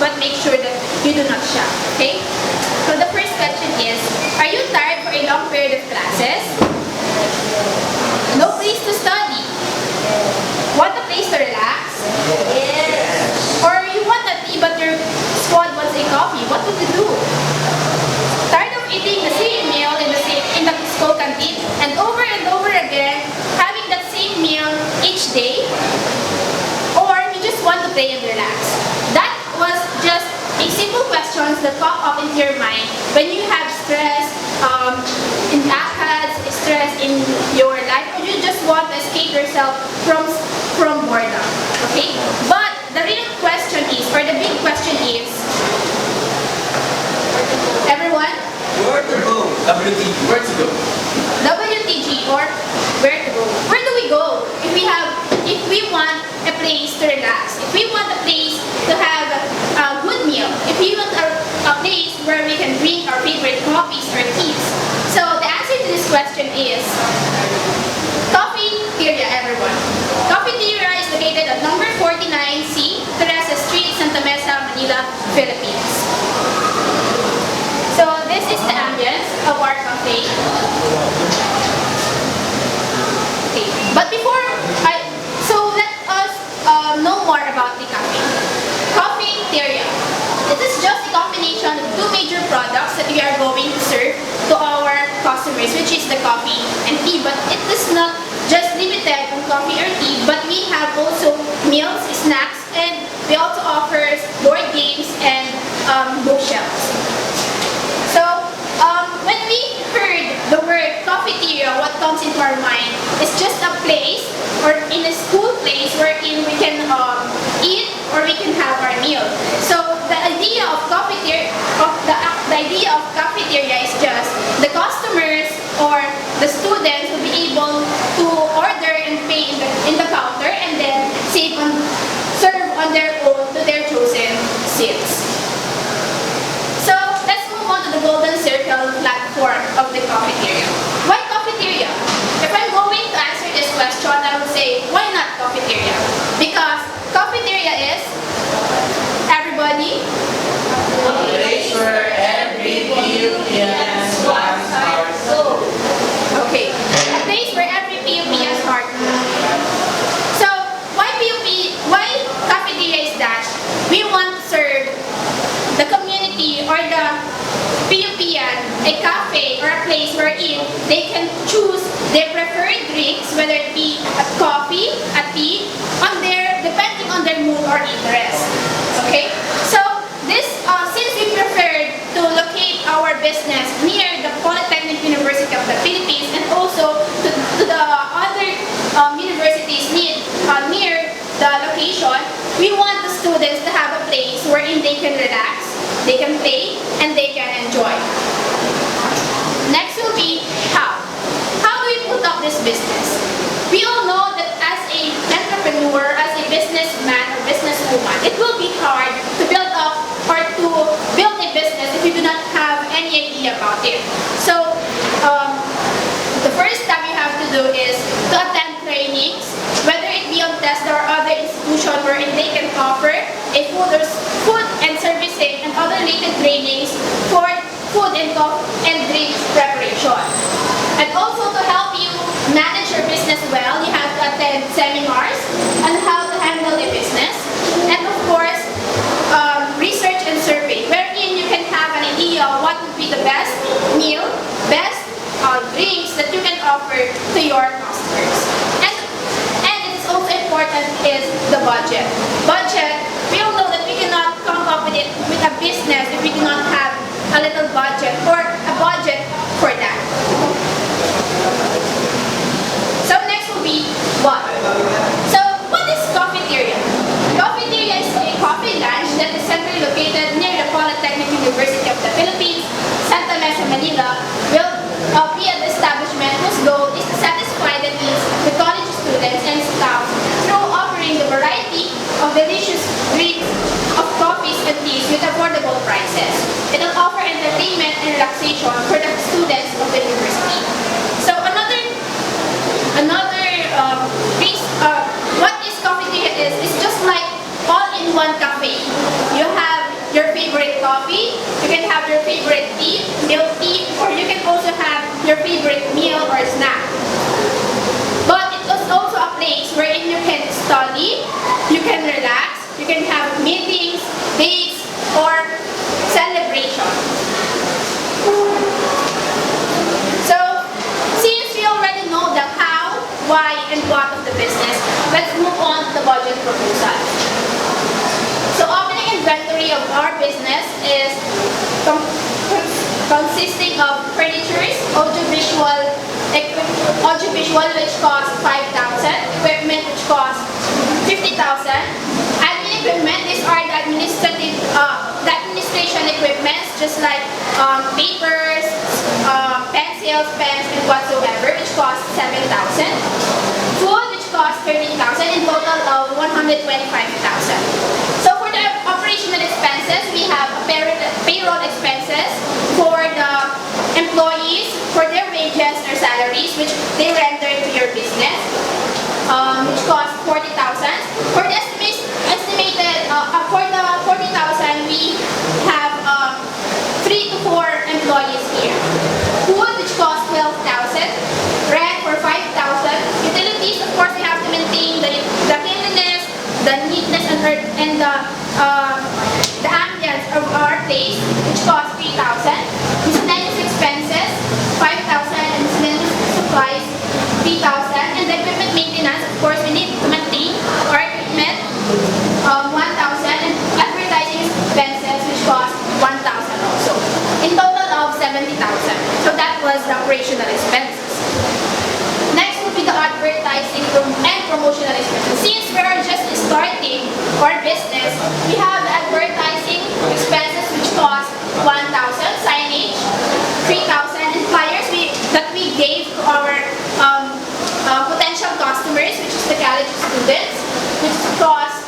but make sure that you do not shop. Okay? So the first question is, are you tired for a long period of classes? No place to study? Want a place to relax? Yes. Or you want a tea but your squad wants a coffee? What would you do? Tired of eating the same meal in the school canteen and over again having that same meal each day? Or you just want to play and relax? That was just a simple questions that pop up into your mind when you have stress in ACADS, stress in your life, or you just want to escape yourself from boredom. Okay? But the real question is, or the big question is, everyone? Where to go? WTG. Where to go? WTG, or where to go? Where do we go if we want a place to relax, if we want a place to have a good meal, if we want a place where we can drink our favorite coffees or teas? So the answer to this question is Coffeeteria, everyone. Coffeeteria is located at number 49C, Teresa Street, Santa Mesa, Manila, Philippines. So this is the ambience of our cafe. Okay, but so let us know more about the cafe. Coffeeteria. It is just a combination of two major products that we are going to serve to our customers, which is the coffee and tea. But it is not just limited on coffee or tea, but we have also meals, snacks, and we also offer board games and bookshelves. So when we heard the word cafeteria, what comes into our mind is just a place or in a school place wherein we can eat or we can have our meal. So the idea of cafeteria, is just the customers or the students will be able to order and pay in the counter and then serve on their own to their chosen seats. So let's move on to the golden circle platform of the cafeteria. Why cafeteria? If I'm going to answer this question, I would say, why not cafeteria? Because cafeteria is, everybody, A place where every Philippines wants our soul. okay, a place where every PUP has heart. So why cafeteria is that? We want to serve the community or the PUPian a cafe or a place wherein they can choose their preferred drinks, whether it be a coffee, a tea, depending on their mood or interest. Okay? So since we preferred to locate our business near the Polytechnic University of the Philippines and also to the other universities near the location, we want the students to have a place wherein they can relax, they can play, and they can enjoy. Next will be how. How do we put up this business? We all know that as an entrepreneur, as a businessman or businesswoman, it will be hard to build up or to build a business if you do not have any idea about it. So the first step you have to do is to attend trainings, whether it be on TESDA or other institution wherein they can offer a food and servicing and other related trainings for food and drinks preparation. And also to help you manage your business well, you have to attend seminars on how to handle a business. And of course, research and survey, wherein you can have an idea of what would be the best meal, best drinks that you can offer to your customers. And it's also important is the budget. Budget, we all know that we cannot come up with a business if we do not have a little budget or a budget for that. So next will be what? So what is cafeteria? Cafeteria is a coffee lunch that is centrally located near the Polytechnic University of the Philippines, Santa Mesa, Manila, will be an establishment whose goal is to satisfy the needs of the college students and staff through offering the variety of delicious drinks of coffees and teas with affordable prices. It will offer entertainment and relaxation for the students of the university. So what is cafeteria is just like all-in-one cafe. You have have your favorite tea, milk tea, or you can also have your favorite meal or snack. But it is also a place wherein you can study, you can relax, you can have meetings, dates, or celebration. So, since we already know the how, why, and what of the business, let's move on to the budget proposal. So, opening inventory of our business is consisting of furnitures, audiovisual which costs 5,000, equipment which costs 50,000, admin equipment, these are the administration equipments just like papers, pencils, pens, and whatsoever, which costs 7,000. Food which costs 13,000, in total of 125,000. So for the operational expenses, we have payroll expenses for the employees, for their wages or salaries which they render to your business, which costs 40,000. For the estimated, for the 40,000, we have 3 to 4 employees here. Food which costs 12,000. Rent for 5,000. Utilities, of course, we have to maintain the cleanliness, the neatness, and the ambience of our place, which costs 3,000. Miscellaneous expenses, 5,000, and miscellaneous supplies, 3,000. And the equipment maintenance, of course, we need to maintain our equipment, 1,000. And advertising expenses, which cost 1,000 also. In total of 70,000. So that was the operational expenses. Next will be the advertising and promotional expenses. Since we are just starting our business, we have the advertising expenses which cost 1,000, signage 3,000, and flyers that we gave to our potential customers, which is the college students, which cost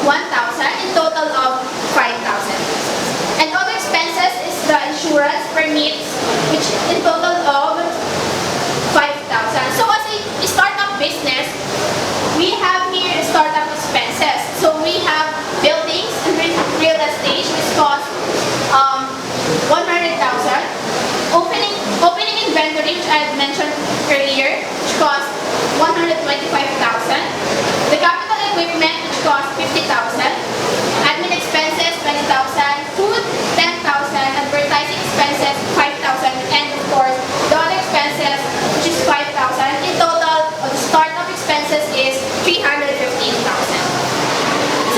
1,000, in total of 5,000. And other expenses is the insurance permits, which in total of 5,000. So as a startup business, we have here the startup expenses. So we have buildings and real estate, which cost 100,000. Opening inventory, which I had mentioned earlier, which cost 125,000. The capital equipment, which cost 50,000. Admin expenses, 20,000. Food, 10,000. Advertising expenses, 5,000. And of course, the other expenses, which is 5,000. In total, the startup expenses is 315,000.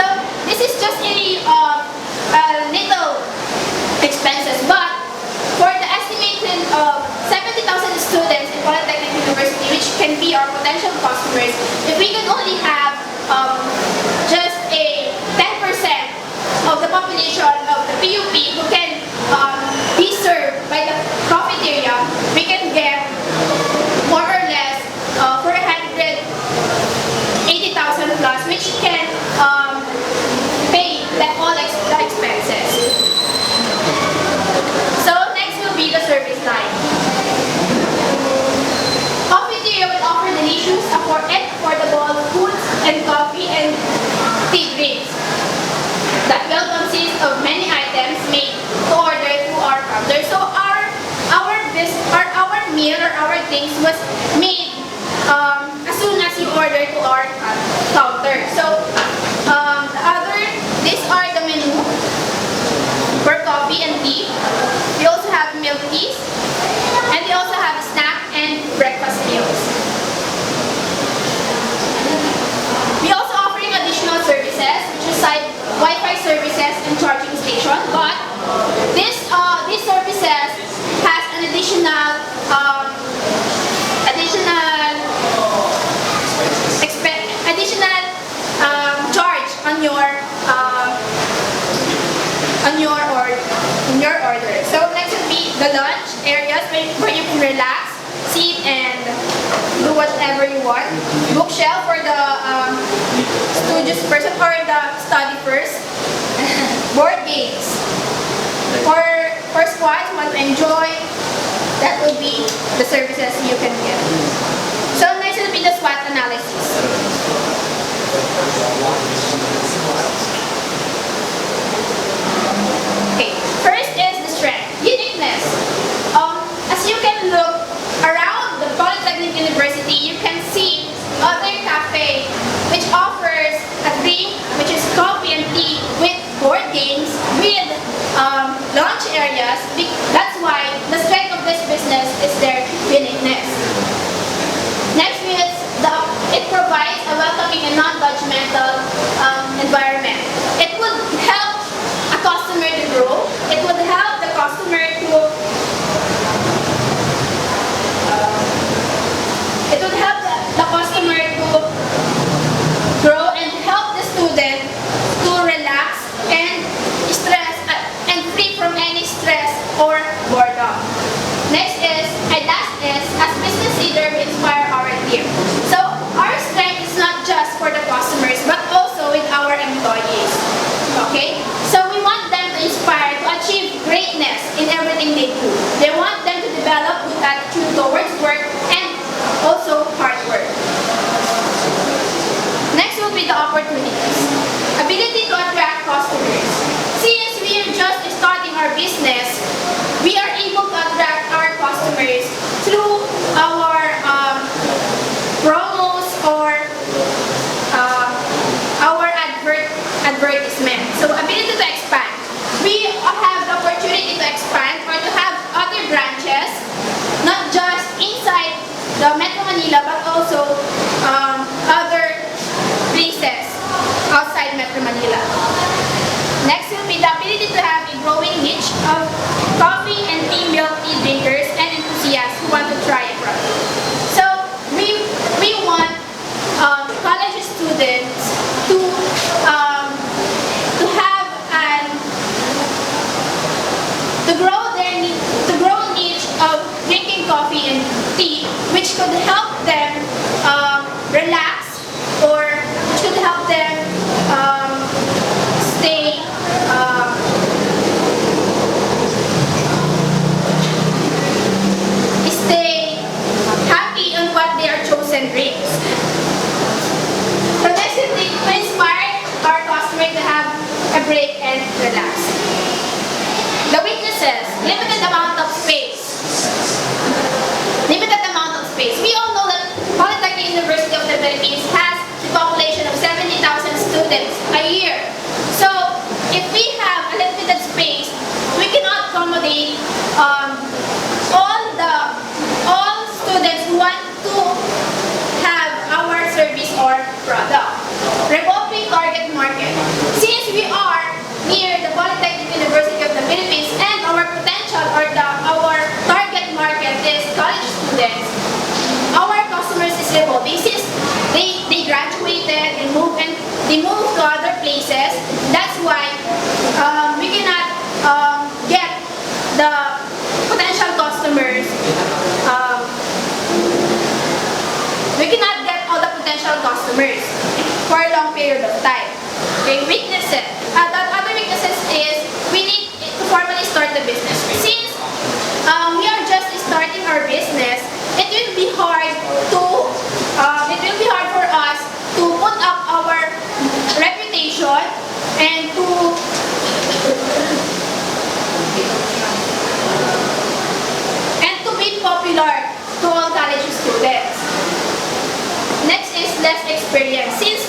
So this is just a little expenses, but for the estimated of 70,000 students in Polytechnic University, which can be our potential customers, if we can only have just a 10% of the population of the PUP who can be served by the cafeteria, we can get more or less 480,000 plus, which can pay all the expenses. So next will be the service line. Cafeteria will offer delicious and affordable foods and coffee and tea drinks that will consist of many items made to order through our counter. So our meal or our things was made as soon as you order to our counter. So these are the menu for coffee and tea. We also have milk teas, and we also have snack and breakfast meals. We also offering additional services, which is like Wi-Fi services and charging station. But these services has an additional charge on your order. So next will be the lunch areas where you can relax, sit, and do whatever you want. Bookshelf for the studious person or the study first. Board games. For squads who want to enjoy, that will be the services you can get. So next will be the SWOT analysis. Okay, first is welcoming and non-judgmental environment. It would help a customer to grow. It would help the customer to grow and help the student to relax and stress and free from any stress or boredom. Next is, and last is, as business leader, we inspire our team. So our strength is not just for the customers, but also with our employees. Okay? So we want them to inspire to achieve greatness in everything they do. They want them to develop good attitude towards work and also hard work. Next will be the opportunities. Ability to attract customers. Since we are just starting our business, we are able to attract our customers through our promos or our advertisement. So ability to expand. We have the opportunity to expand or to have other branches, not just inside the Metro Manila, but also other places outside Metro Manila. Next will be the ability to have a growing niche of coffee and tea milk tea drinkers and enthusiasts who want to try it out. So we want college students to have an to grow niche of drinking coffee and tea, which could help them relax, or which could help them stay happy on what they are chosen drinks. So next is to inspire our customer to have a break and relax. The weaknesses: limited amount of space. Limited amount of space. We all know that Polytechnic University of the Philippines has a population of 70,000 students a year. So if we have a limited space, we cannot accommodate all students who want to have our service or product. Revolving target market. Since we are near the Polytechnic University of the Philippines and our potential or our target market is college students, our customers is revolving. Since they graduated and they moved to other places, that's why we cannot get the potential customers. We cannot get all the potential customers for a long period of time. Okay, weaknesses. The other weaknesses is we need to formally start the business. Since we are just starting our business, it will be hard for us to put up our reputation and to be popular to all college students. Next is less experience. Since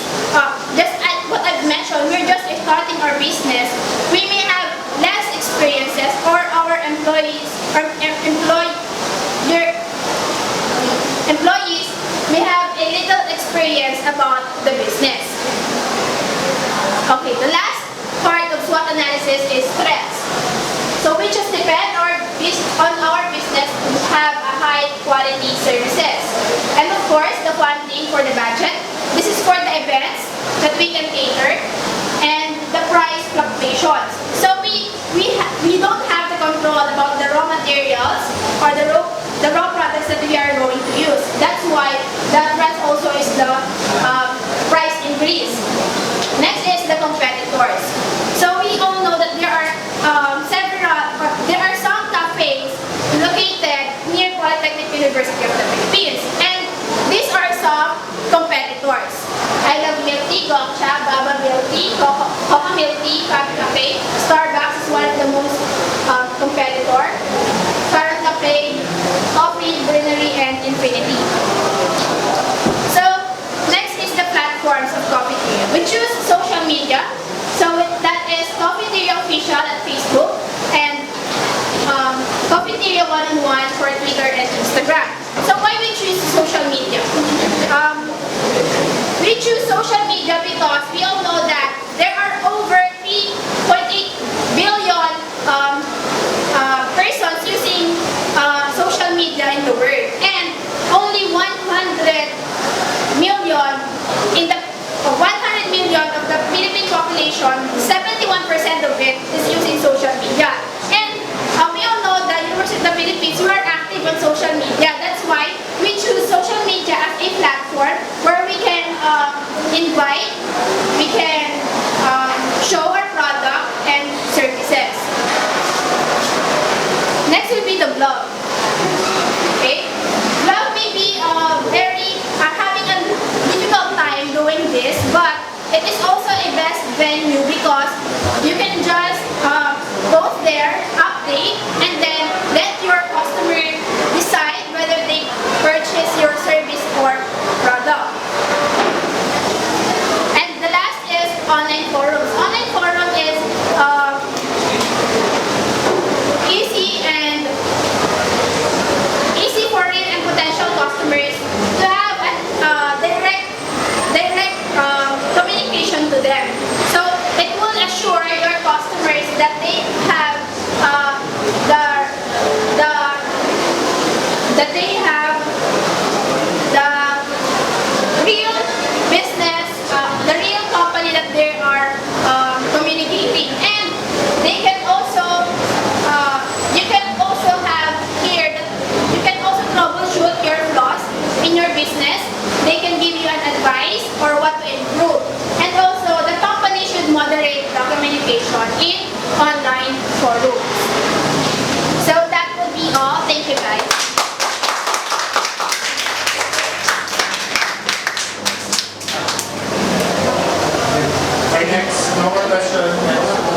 just what I've mentioned, we're just starting our business, we may have less experiences, or our employees may have a little experience about the business. Okay, the last part of SWOT analysis is strengths. So we just depend on our business to have a high quality services. And of course, the funding for the budget. This is for the events that we can cater, and the price fluctuations. So we don't have the control about the raw materials or the raw products that we are going to use. That's why the price also is the price increase. Next is the competitors. So we all know that there are some cafes located near Polytechnic University of the Philippines, and these are some competitors. I Love Milk Tea, Gokcha, Baba Milk Tea, Coca Milk Tea, Coffee Cafe. Starbucks is one of the most competitor. Current Cafe, Coffee, Brewery, and Infinity. So next is the platforms of Coffeeteria. We choose social media. So that is Coffeeteria Official at Facebook, and Coffeeteria 1-on-1 for Twitter and Instagram. So why we choose social media? We choose social in online forums. So that will be all. Thank you guys. Okay, next. No more question.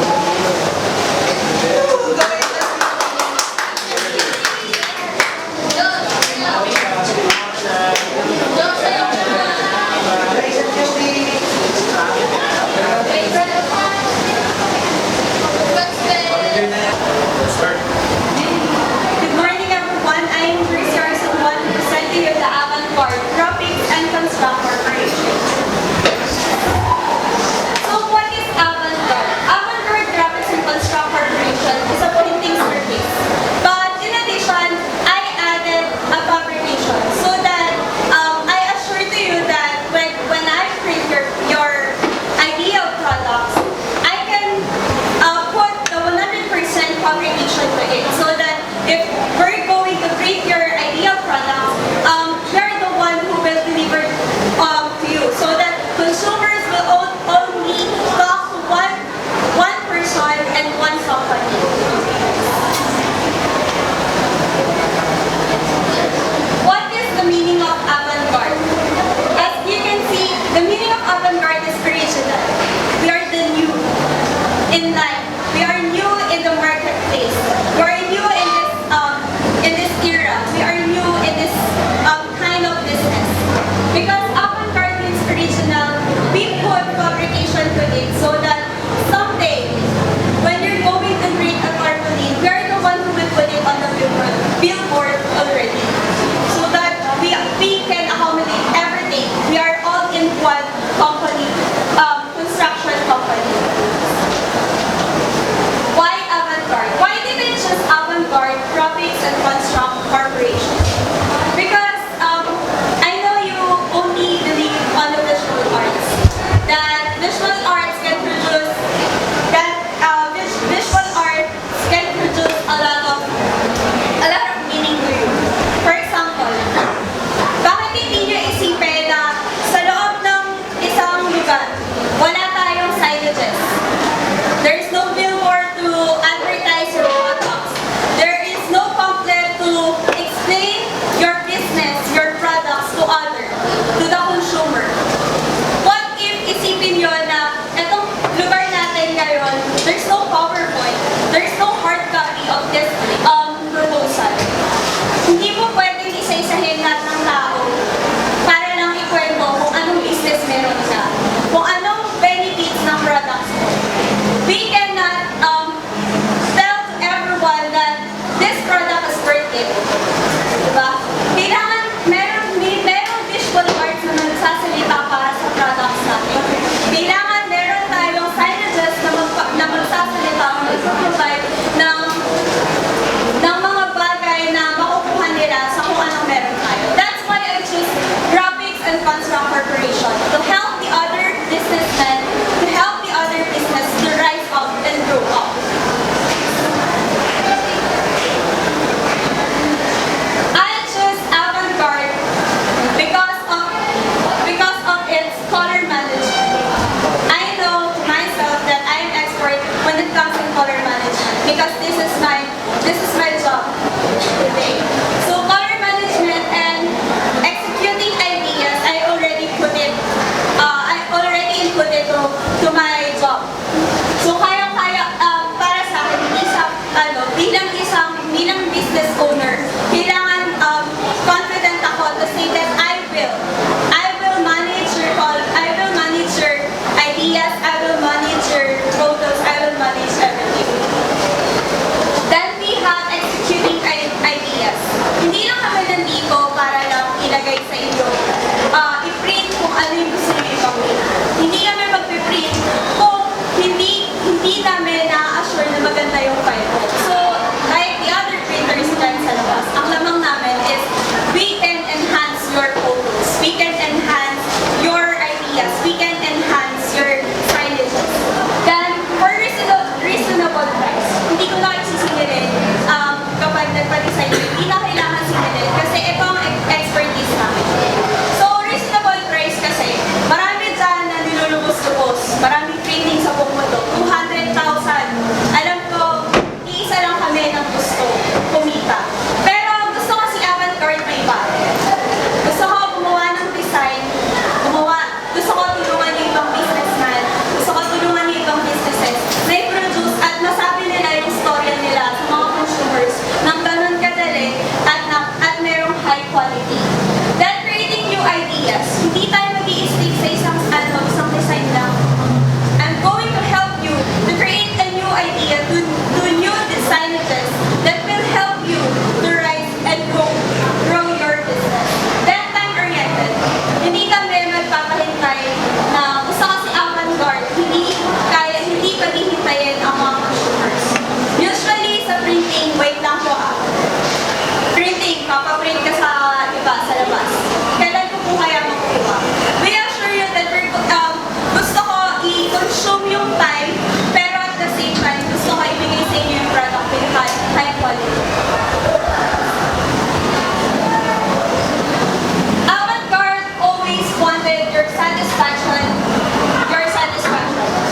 satisfaction,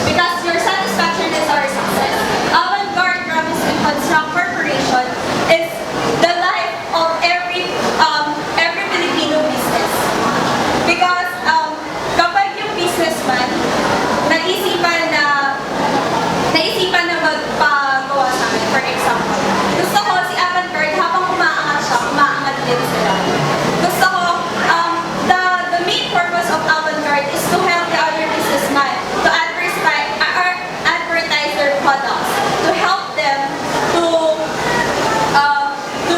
because your satisfaction is our success. Avant-Garde Robinson Construct Corporation is the life of every Filipino business. Because kapag yung businessman naisipan na magpagawa sa akin, for example, gusto ko si Avant-Garde habang umaangat siya, umaangat din sila. Gusto ko, the main purpose of Avant-Garde is to help the other businessman to advertise their products, to help them to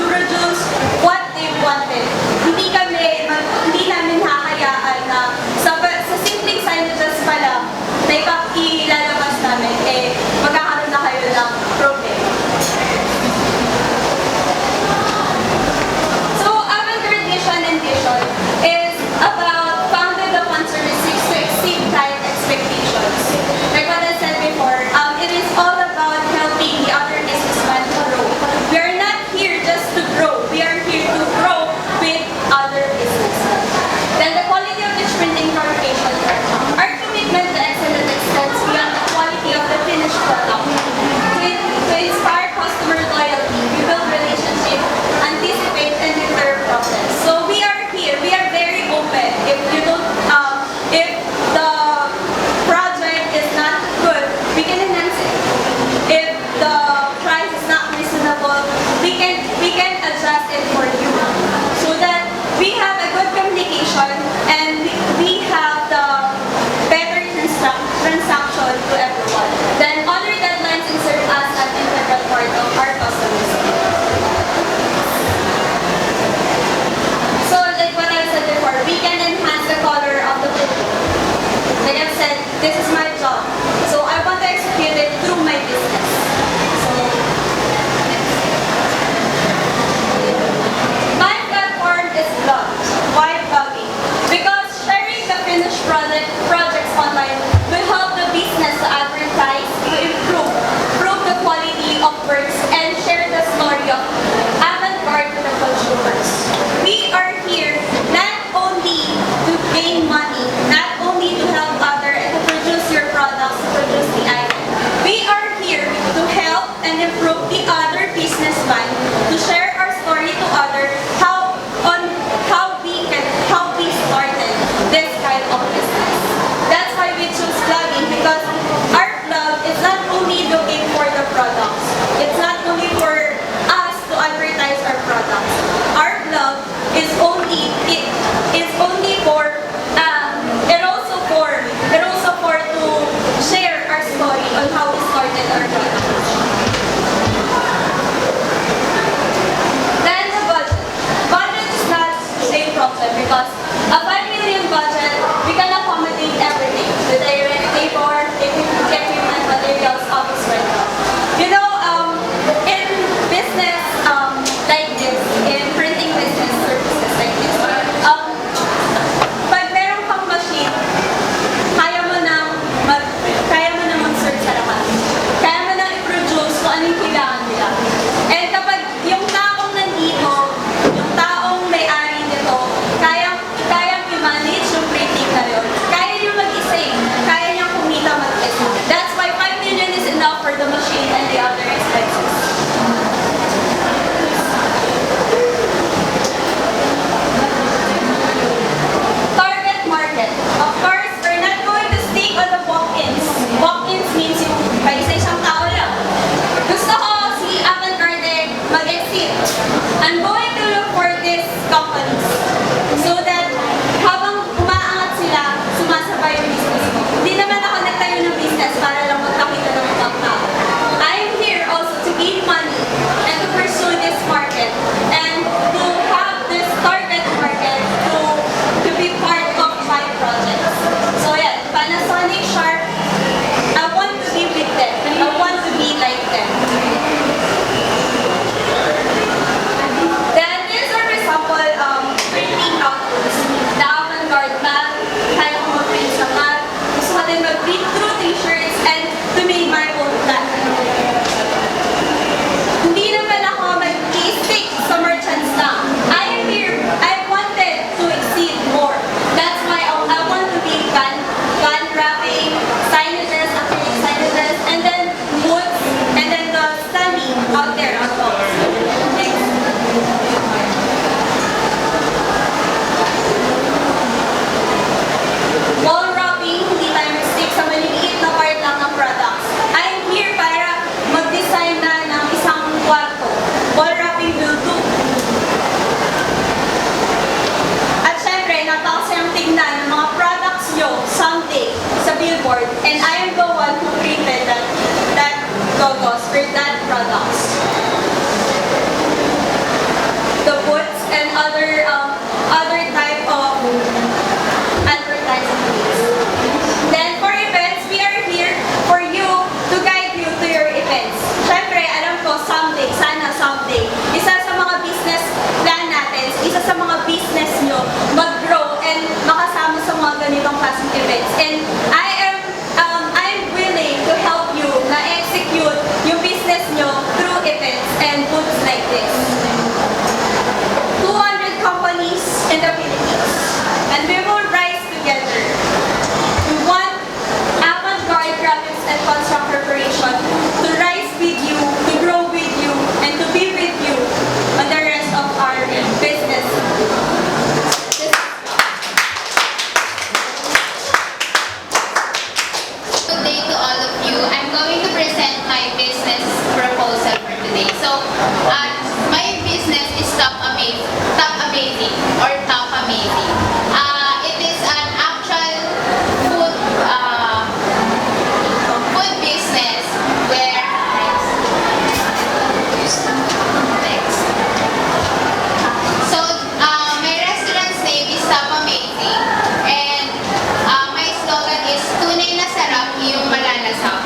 produce what they wanted. Hindi namin hahayaan na sa simpleng signages pa lang na ilalabas namin, magkakaroon na kayo ng problema. So, Avant-Garde mission and vision is about founded upon services to exceed client expectations. Like what I said before, it is all about helping the other businessmen to grow. We are not here just to grow. We are here to grow with other businesses. Then the quality of Rich Printing Corporation. Our commitment to excellence extends beyond the quality of the finished product. To inspire customer loyalty, we build relationships, anticipate and deter problems. So we are here. We are very open. If the project is not good, we can enhance it. If the price is not reasonable, we can adjust it for you, so that we have a good communication and we have the better transaction to everyone. Then other deadlines and serve as an integral part of our customers. So like what I said before, we can enhance the color of the building. Like I've said, this is my job. So I want to execute it through my business. So my platform is blogged. Why blogging? Because sharing the finished projects online will help the business to advertise, to improve the quality of works, and share the story of Avant-Garde to the consumers. We are here not only to gain money, not only to help others and to produce your products, to produce the item. We are here to help and improve the other businessmen, to share our story to others, how we started this kind of business. events. And I'm willing to help you na execute yung business nyo through events and booths like this. 200 companies in the Philippines, and we will rise together. We want Avant-Garde Graphics and Construct Corporation to rise with you, to grow with you, and to be with you on the rest of our business. Good day to all of you. I'm going to present my business proposal for today. So, my business is Top Amazing or Top Amazing. It is an actual food business where next. So, my restaurant's name is Top Amazing, and my slogan is tunay na sarap yung malalasap.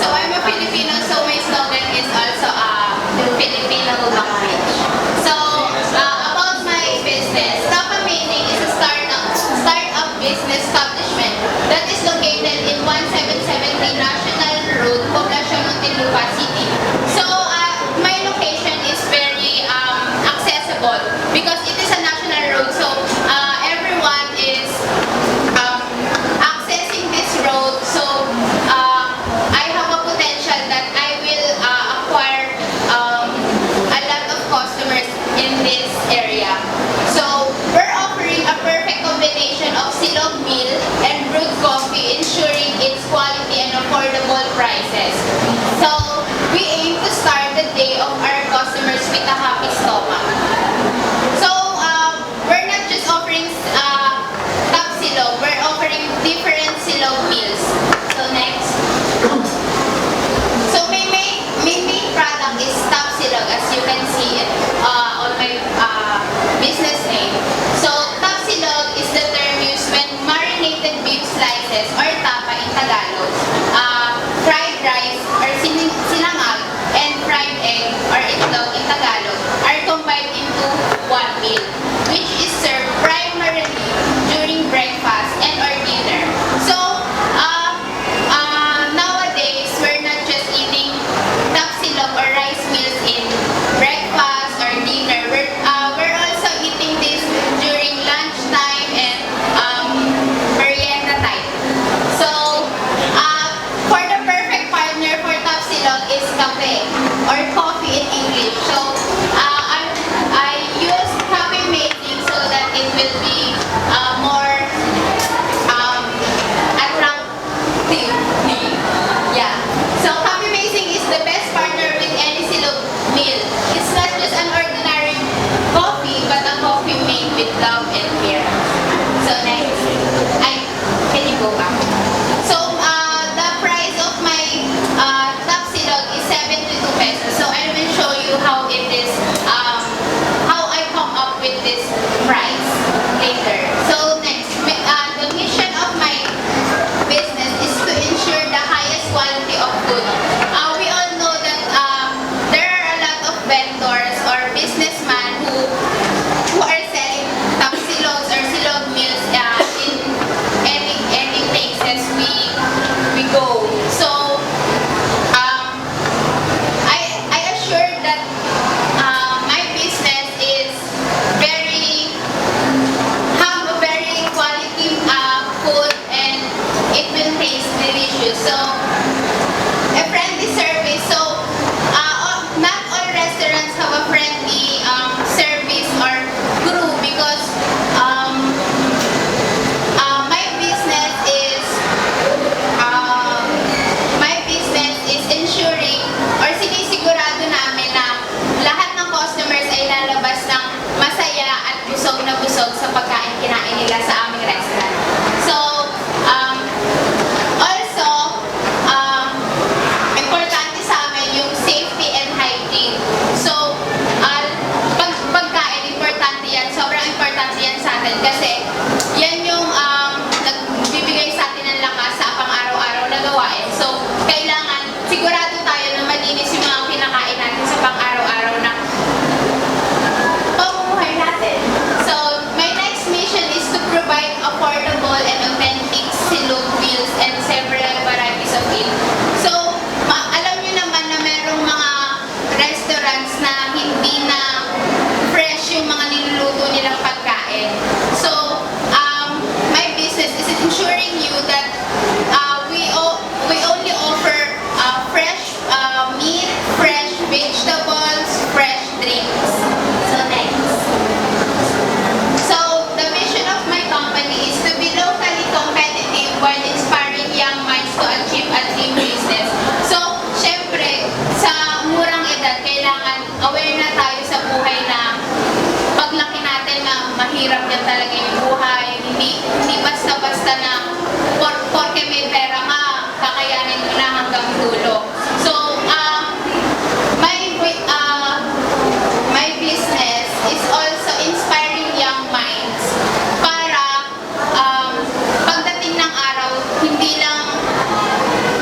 So I'm a Filipino, so my slogan is also Filipino language. So about my business, Top Amazing is a startup business establishment that is located in 1773 National Road, Poblacion, Muntinlupa City. So my location is very accessible because it is a national road. So everyone is accessing this road. So I have a potential that I will acquire a lot of customers in this area. So we're offering a perfect combination of silog meal and brewed coffee, ensuring its quality and affordable prices. So we aim to start the day of our customers with a happy stomach. So we're not just offering top silog, we're offering different silog meals. So next. So my main product is Top Silog, as you can see it on my business name. So Top Silog is the term used when marinated beef slices or tapa in Tagalog, fried rice or sinangag, and fried egg or itlog in Tagalog are combined into one meal, which is served primarily during breakfast and or dinner. So nowadays we're not just eating Top Silog or rice meals in breakfast or dinner. We're also eating this during lunchtime and merienda time. So for the perfect partner for Top Silog is cafe or coffee in English. So I use Coffee Making so that it will be more attractive. Yeah. So Coffee Making is the best partner with any silog meal. It's not just an ordinary coffee, but a coffee made with love and care. So next. Can you go back? So the price of my Top Silog is 72 pesos. So I will show you how it is, how I come up with this price later. So next, the mission of my business is to ensure the highest quality of food. We all know that there are a lot of vendors or businessmen who are selling Top Silog mahirap yan talaga yung buhay. Hindi basta-basta na porke may pera ka, kakayanin mo na hanggang dulo. So, my business is also inspiring young minds para pagdating ng araw, hindi lang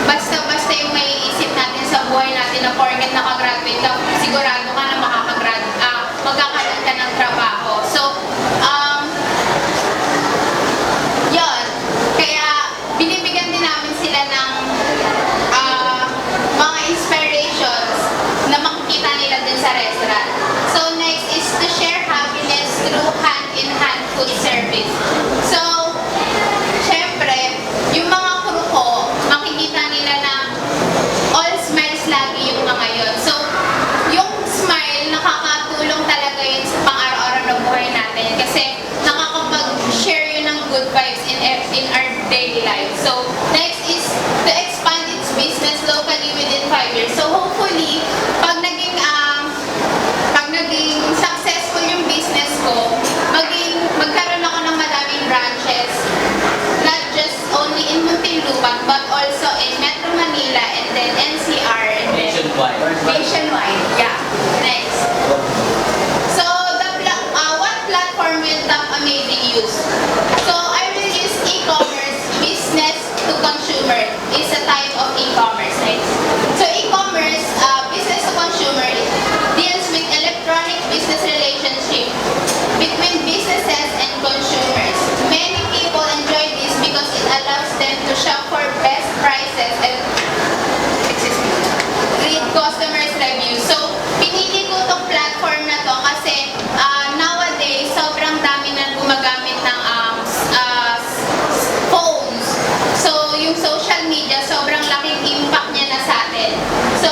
basta-basta yung maiisip natin sa buhay natin na porket nakagraduate ka, sigurado ka na magkakaroon ka ng trabaho. So, yun. Kaya, binibigyan din namin sila ng mga inspirations na makikita nila din sa restaurant. So, next is to share happiness through hand-in-hand food service. So, syempre, yung mga crew ko, makikita nila na all smiles lagi yung mga yun. So, yung smile, nakakatulong talaga yun sa pang-araw-araw na buhay natin kasi nakakapag-share yun ng good vibes in our daily life. So, next is to expand its business locally within 5 years. So, hopefully, pag naging successful yung business ko, magkaroon ako ng madaming branches, not just only in Muntinlupa, but also in Metro Manila and then NCR and then nationwide. Yeah. Next. So, what platform will Top Amazing use? So, I will use e-commerce, business to consumer is a type of e-commerce. Right? So, e-commerce, business to consumer, deals with electronic business relationship between businesses and consumers. Many people enjoy this because it allows them to shop for best prices and read customers' reviews. So, pinili ko itong platform na to kasi nowadays, sobrang dami na gumagamit ng phones. So, yung social media, sobrang laking impact niya na sa atin. So,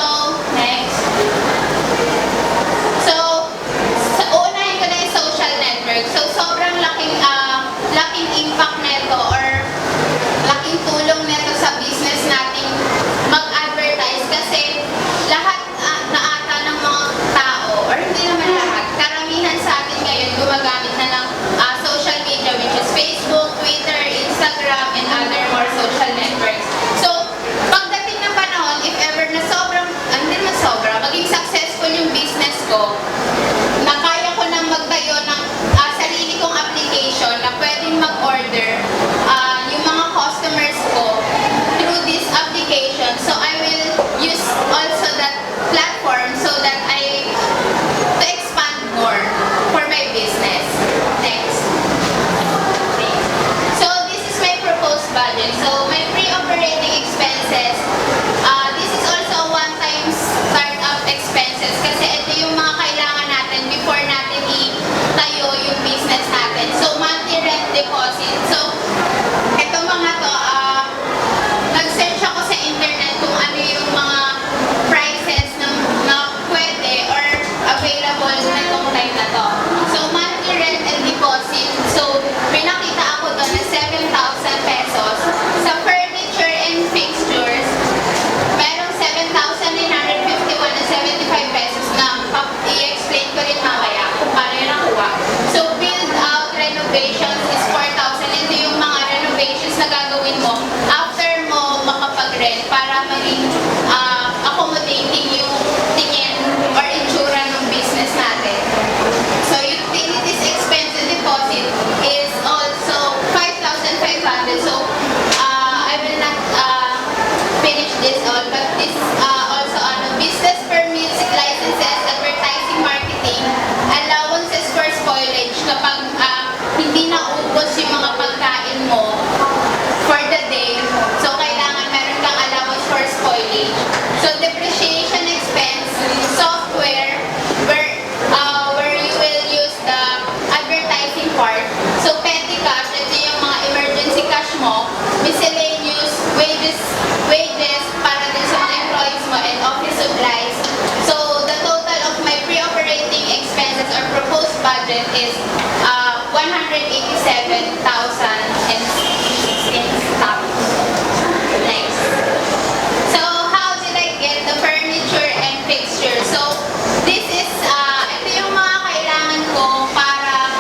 next. So, unahin ko na yung social network. So, sobrang laking impact nito or laking tulong nito sa business nating mag-advertise kasi lahat na ata ng mga tao or hindi naman lahat, karamihan sa atin ngayon gumagamit na ng social media which is Facebook, Twitter, Instagram, and other more social networks. So, pagdating ng panahon, if ever na hindi naman maging successful yung business ko, na kaya ko nang magtayo ng sarili kong application na pwedeng mag-order yung mga customers ko through this application. So, I will use also that platform so that to expand more for my business. Next. So, this is my proposed budget. So, my pre-operating expenses, this is also a one-time startup expenses kasi ito yung mga kailangan natin before natin itayo yung business natin. So, monthly rent deposit. So, ito mga to, nag-search ako sa internet kung ano yung mga prices na pwede or available na itong time na to. So, monthly rent and deposit. So, pinakita ako doon na 7,000 pesos. Sa furniture and fixtures, merong 7,951 na 75 pesos na i-explain ko rin mamaya kung paano yun nakuha. So, build out renovations is 4,000. Ito yung mga renovations na gagawin mo after mo makapag-rent para maging accommodating yung tingin or itsura ng business natin. So, utilities expense and deposit is also 5,500. So, I will not finish this all, but this also business permits, licenses, advertising, marketing, allowances for spoilage kapag hindi naubos yung mga pagkain mo for the day. So, kailangan meron kang allowance for spoilage. So, depreciation expense, software, where you will use the advertising part. So, petty cash, ito yung mga emergency cash mo, miscellaneous, wages para din sa mga employees mo, and office supplies. So, the total of my pre-operating expenses or proposed budget is 187,016 stock. Next. So, how did I get the furniture and fixture? So, this is, ito yung mga kailangan ko para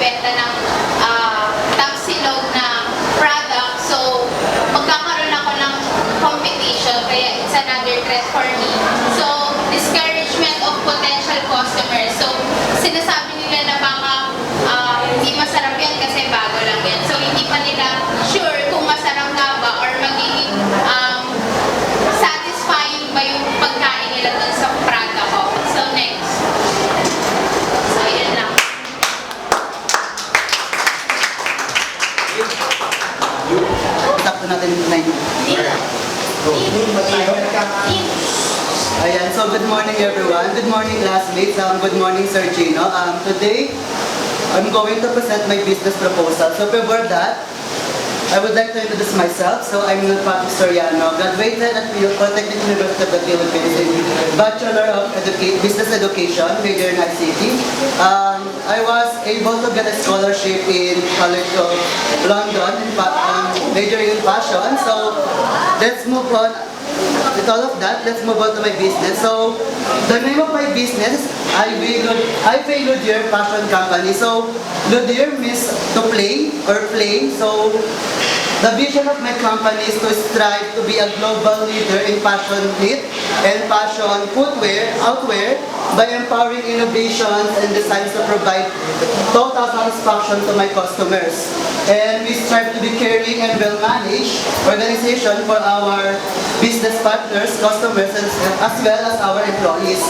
magbebenta ng Tapsilog na product. So, magkakaroon ako ng competition, kaya it's another threat for me. So, discouragement of potential customers. So, sinasabi nila na baka hindi masarap yan kasi bago lang yan. So, hindi pa nila sure kung masarap nga ba or magiging satisfying ba yung pagkain nila dun sa product ko. So, next. So, yun lang. Takto natin yung line. Ayan, so good morning everyone. Good morning classmates. Good morning Sir Gino. Today, I'm going to present my business proposal. So before that, I would like to introduce myself. So I'm Patrick Soriano, graduated at Polytechnic University of the Philippines in Bachelor of Business Education, major in ICT. I was able to get a scholarship in College of London, majoring in fashion. So let's move on. With all of that, let's move on to my business. So, the name of my business, I Pay Ludier Fashion Company. So, Ludier means to play or play. So, the vision of my company is to strive to be a global leader in fashion knit and fashion footwear, outwear, by empowering innovations and designs to provide total satisfaction to my customers. And we strive to be caring and well-managed organization for our business partners, customers, and as well as our employees.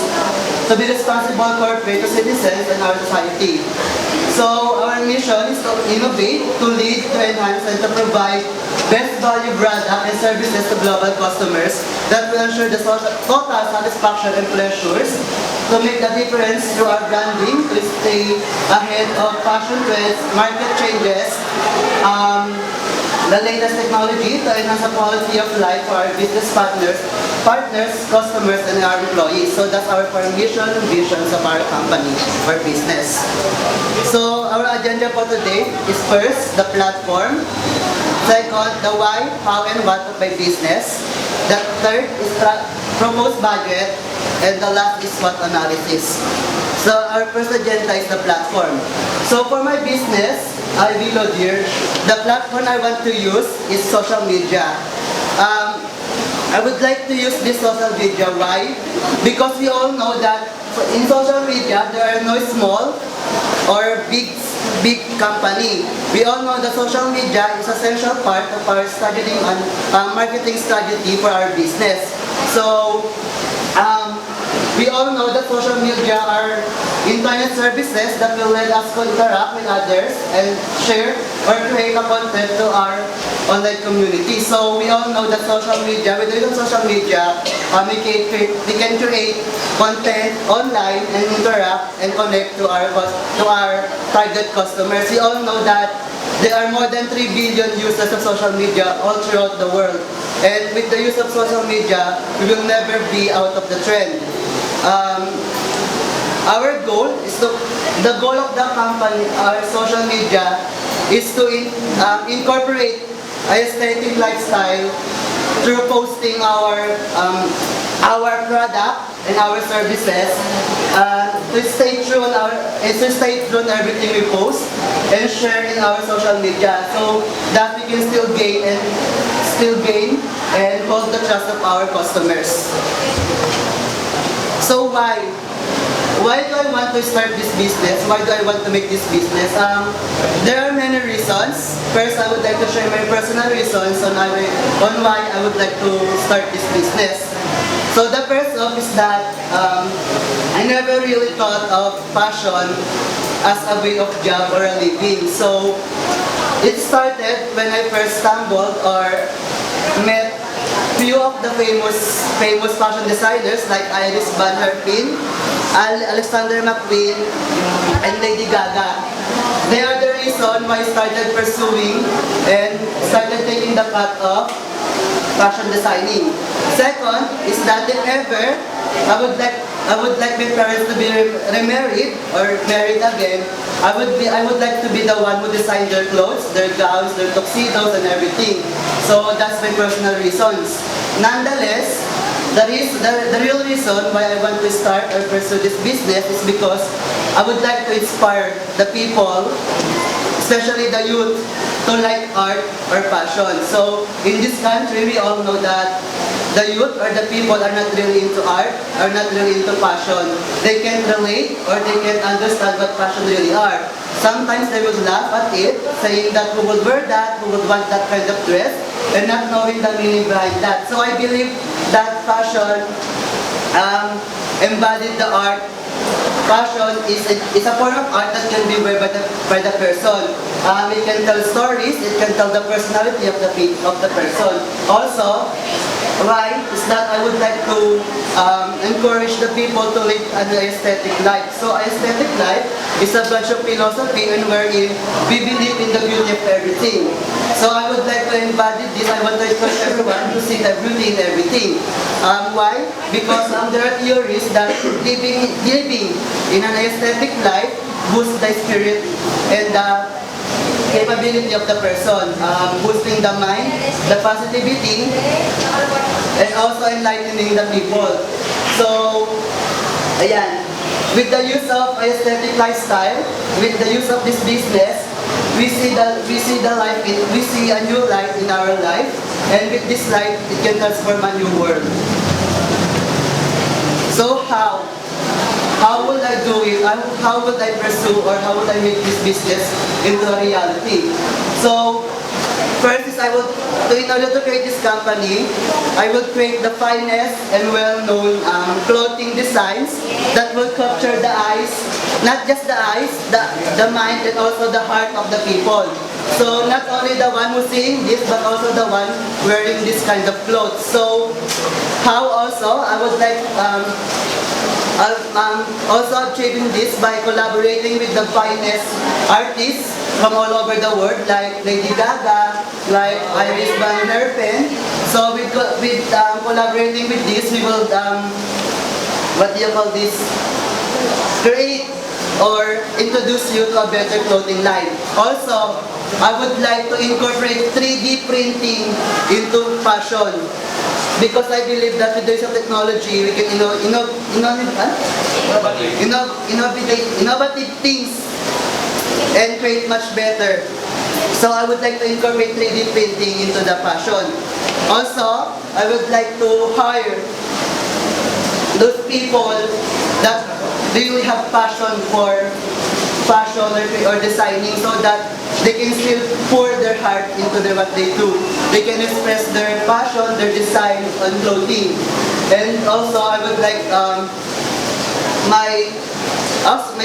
To be responsible corporate to citizens and our society. So our mission is to innovate, to lead, to enhance, and to provide best value product and services to global customers that will ensure the total satisfaction and pleasures, to make the difference through our branding, to stay ahead of fashion trends, market changes, the latest technology to enhance the quality of life for our business partners, customers, and our employees. So that's our mission and visions of our company, our business. So our agenda for today is first, the platform. Second, the why, how, and what of my business. The third is proposed budget. And the last is SWOT analysis. So our first agenda is the platform. So for my business, IB Ludier, the platform I want to use is social media. I would like to use this social media. Why? Because we all know that in social media, there are no small or big company. We all know that social media is an essential part of our studying and marketing strategy for our business. So, we all know that social media are internet services that will let us interact with others and share or create a content to our online community. So we all know that social media, with the use of social media, we can create content online and interact and connect to our target customers. We all know that there are more than 3 billion users of social media all throughout the world. And with the use of social media, we will never be out of the trend. Our goal is the goal of the company, our social media, is to incorporate a aesthetic lifestyle through posting our product and our services, to stay true on everything we post and share in our social media, so that we can still gain and hold the trust of our customers. So why? Why do I want to start this business? Why do I want to make this business? There are many reasons. First, I would like to share my personal reasons on why I would like to start this business. So the first off is that I never really thought of fashion as a way of job or a living. So it started when I first stumbled or met few of the famous fashion designers like Iris Van Herpen, Alexander McQueen, and Lady Gaga. They are the reason why I started pursuing and started taking the path of fashion designing. Second is that if ever I would like my parents to be remarried or married again, I would like to be the one who designed their clothes, their gowns, their tuxedos, and everything. So that's my personal reasons. Nonetheless, The real reason why I want to start or pursue this business is because I would like to inspire the people, especially the youth, to like art or passion. So in this country, we all know that the youth or the people are not really into art, are not really into passion. They can't relate or they can't understand what passion really are. Sometimes they would laugh at it, saying that who would wear that, who would want that kind of dress, and not knowing the meaning behind that. So I believe that passion embodied the art. Passion is a form of art that can be wear by the person. It can tell stories, it can tell the personality of the person. Also, why is that I would like to encourage the people to live an aesthetic life. So aesthetic life is a bunch of philosophy and wherein we believe in the beauty of everything. So I would like to embody this. I want to encourage everyone to see the beauty in everything. Why? Because there are theories that living in an aesthetic life boosts the spirit and the capability of the person, boosting the mind, the positivity, and also enlightening the people. So, ayan. With the use of aesthetic lifestyle, with the use of this business, we see a new life in our life, and with this life, it can transform a new world. So how? How would I do it? How would I pursue or how would I make this business into a reality? So, first is in order to create this company, I will create the finest and well-known clothing designs that will capture the eyes, not just the eyes, the mind and also the heart of the people. So not only the one who's seeing this, but also the one wearing this kind of clothes. So how also, I would like also achieving this by collaborating with the finest artists from all over the world, like Lady Gaga, like Iris Van Herpen. So with collaborating with this, we will create or introduce you to a better clothing line. Also, I would like to incorporate 3D printing into fashion. Because I believe that with the use of technology, we can innovative things and create much better. So I would like to incorporate 3D printing into the fashion. Also, I would like to hire those people that really have passion for fashion or designing, so that they can still pour their heart into what they do. They can express their passion, their design on clothing. And also, I would like my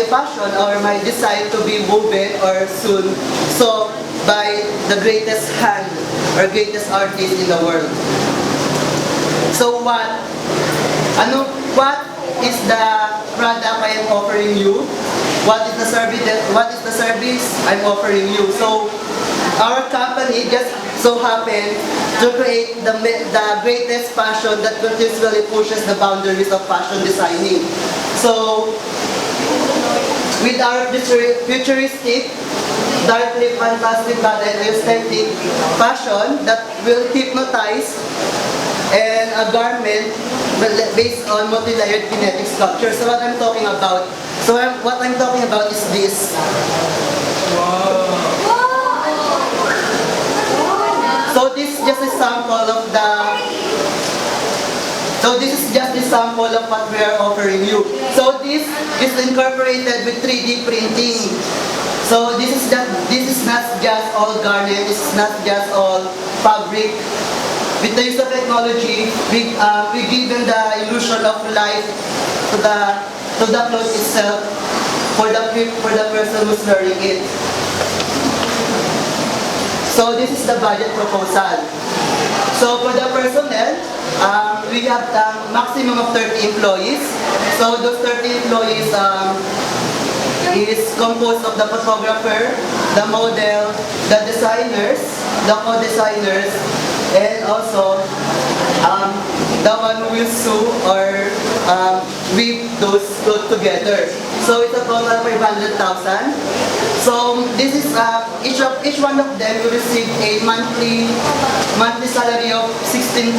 passion or my design to be woven or sewn by the greatest hand or greatest artist in the world. So what is the product I am offering you? What is the service I'm offering you? So our company just so happened to create the greatest fashion that continuously pushes the boundaries of fashion designing. So with our futuristic, darkly fantastic but aesthetic fashion that will hypnotize, and a garment based on multi-layered kinetic sculpture. So what I'm talking about? What I'm talking about is this. So this is just a sample of what we are offering you. So this is incorporated with 3D printing. So this is not just all garment, this is not just all fabric. With the use of technology, we give them the illusion of life to the cloth itself for the person who's wearing it. So this is the budget proposal. So for the personnel, we have a maximum of 30 employees. So those 30 employees is composed of the photographer, the model, the designers, the co-designers, and also the one who will sew or weave those clothes together. So it's a total of 500,000. So this is each one of them will receive a monthly salary of 16,000.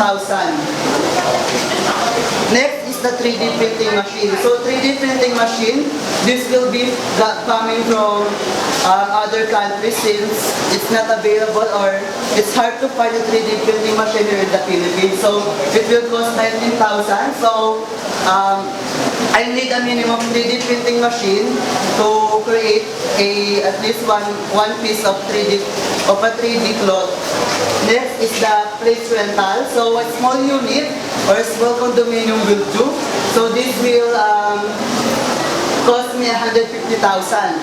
Next is the 3D printing machine. So 3D printing machine, this will be coming from other countries since it's not available or it's hard to find a 3D printing machine here in the Philippines. So it will cost 19,000. So I need a minimum 3D printing machine to create at least one piece of a 3D cloth. Next is the place rental. So a small unit or a small condominium will do. So this will cost me 150,000.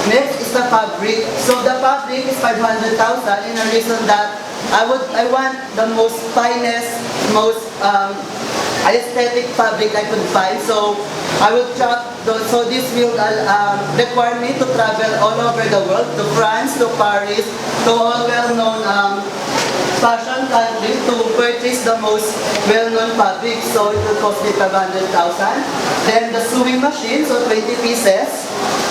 Next is the fabric. So the fabric is 500,000 in a reason that I want the most finest, most aesthetic fabric I could find. So I will so this will require me to travel all over the world, to France, to Paris, to all well-known fashion countries to purchase the most well-known fabric. So it will cost me 500,000. Then the sewing machine, so 20 pieces,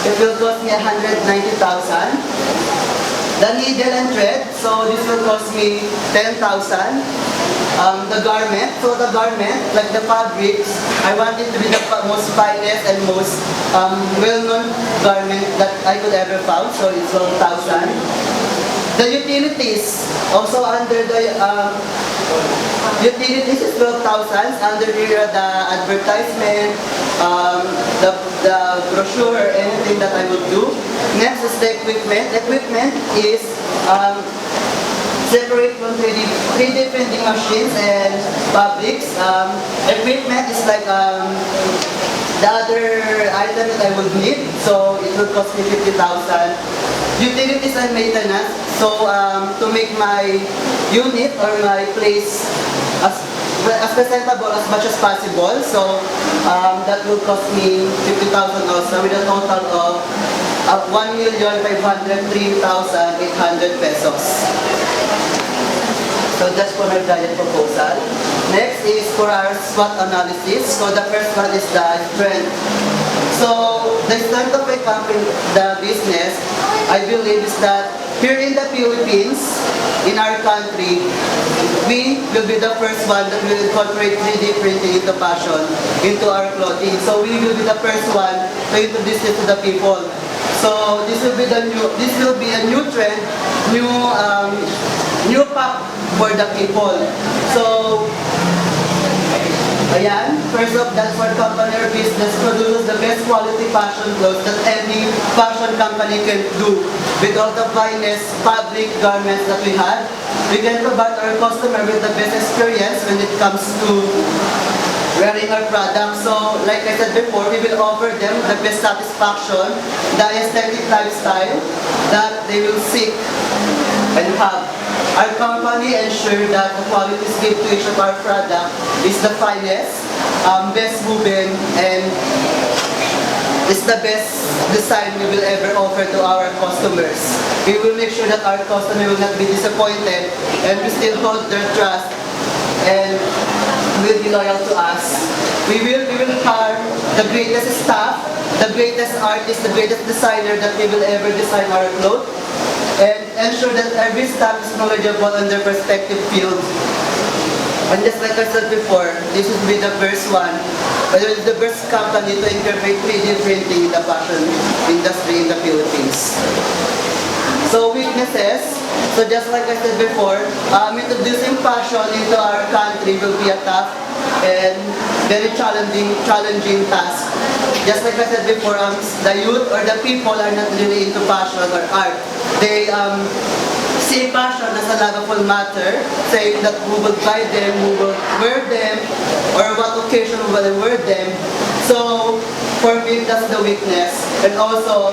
it will cost me 190,000. The needle and thread, so this will cost me 10,000. The garment, so the garment, like the fabrics, I want it to be the most finest and most well-known garment that I could ever found, so it's 1,000. The utilities, also under the utilities is 12,000, under here the advertisement, the brochure, anything that I would do. Next is the equipment. Equipment is separate from 3D printing machines and fabrics. Equipment is like the other item that I would need, so it will cost me 50,000. Utilities and maintenance, so to make my unit or my place as presentable as much as possible, so that will cost me 50,000 also with a total of 1,503,800 pesos. So that's for my budget proposal. Next is for our SWOT analysis. So the first one is the strength. So the strength of a company, the business, I believe is that here in the Philippines, in our country, we will be the first one that will incorporate 3D printing into fashion, into our clothing. So we will be the first one to introduce it to the people. So this will be a new trend, new path for the people. So ayan, first of that for company or business produces the best quality fashion clothes that any fashion company can do. With all the finest fabric garments that we have, we can provide our customer with the best experience when it comes to wearing our products. So like I said before, we will offer them the best satisfaction, the aesthetic lifestyle that they will seek and have. Our company ensure that the qualities given to each of our product is the finest, best woven, and is the best design we will ever offer to our customers. We will make sure that our customer will not be disappointed and we still hold their trust and will be loyal to us. We will hire the greatest staff, the greatest artist, the greatest designer that we will ever design our clothes, and ensure that every staff is knowledgeable in their respective field. And just like I said before, this will be the first one, but it is the first company to incorporate 3D printing in the fashion industry in the Philippines. So weaknesses, so just like I said before, introducing fashion into our country will be a tough and very challenging task. Just like I said before, the youth or the people are not really into fashion or art. They see fashion as a lovable matter, saying that who will buy them, who will wear them, or what occasion will they wear them. So for me, that's the weakness. And also,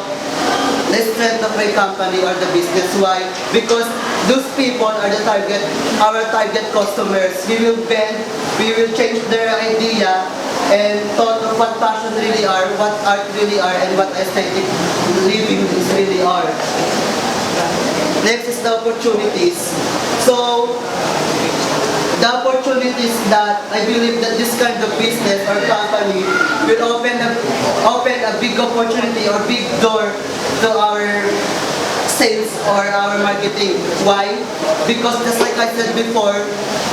the strength of my company or the business. Why? Because those people are our target customers. We will bend, we will change their idea and thought of what fashion really are, what art really are, and what aesthetic living is really are. Next is the opportunities. So, the opportunities that I believe that this kind of business or company will open a big opportunity or big door to our sales or our marketing. Why? Because just like I said before,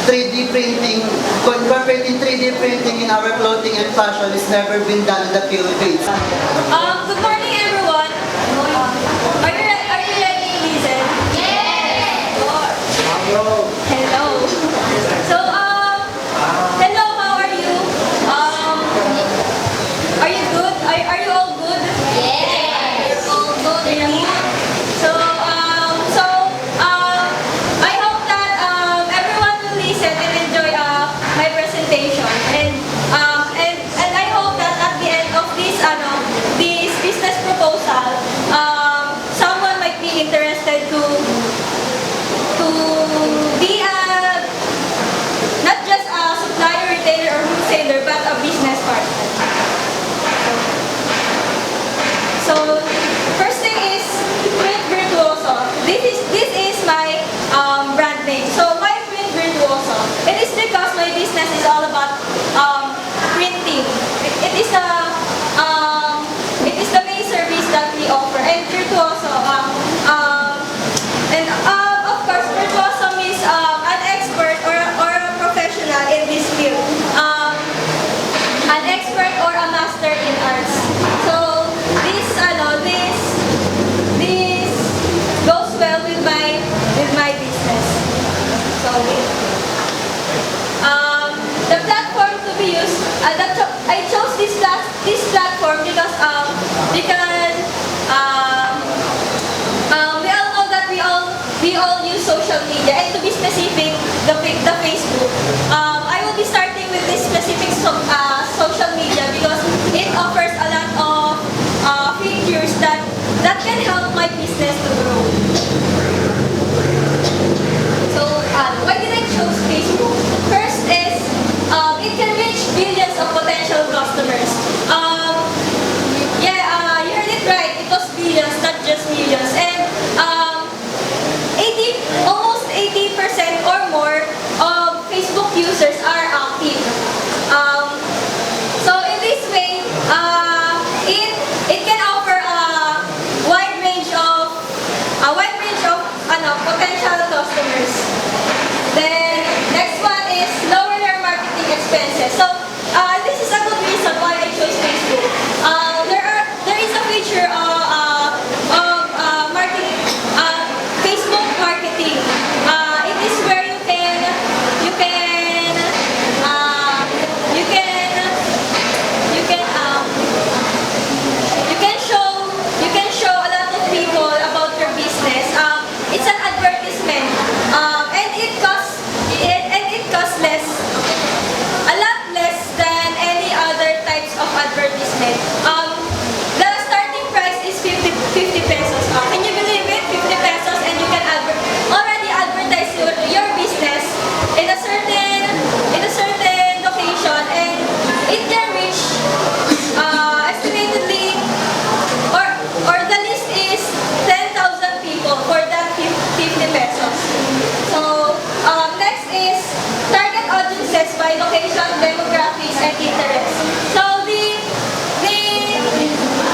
3D printing, incorporating 3D printing in our clothing and fashion has never been done in the Philippines. Good morning, everyone. Are you ready to listen? Yes. Hello. So, hello. How are you? Are you good? Are you all good? Yes. All good. I hope that everyone will listen and enjoy my presentation. And I hope that at the end of this business proposal, someone might be interested to be not just a supplier, retailer, or wholesaler, but a business partner. So, first thing is Print Virtuoso. This is my brand name. So, why Print Virtuoso? It is because my business is all about printing. It is the main service that we offer. And Virtuoso, of course, Virtuoso means an expert or a professional in this field. An expert or a master in arts. So this goes well with my business. So the platform to be used, I chose this platform because we all know that we all use social media, and to be specific, the Facebook. I will be starting with this specific social media because it offers a lot of features that can help my business to grow. So why did I choose Facebook? First is it can reach billions of potential customers. You heard it right. It was billions, not just millions. And almost 80% or more of Facebook users are active. So in this way, it can offer a wide range of potential customers. Then next one is lower your marketing expenses. So this is a good reason why I chose Facebook. There is a feature of marketing, Facebook marketing. It is where you can show a lot of people about your business. It's an advertisement, and it costs a lot less than any other types of advertisement. The starting price is 50 pesos. Can you believe it? 50 pesos, and you can already advertise your business in a certain location, and it can reach estimatedly, or the list is 10,000 people for that 50 pesos. So next is target audiences by location, demographics, and interests. So the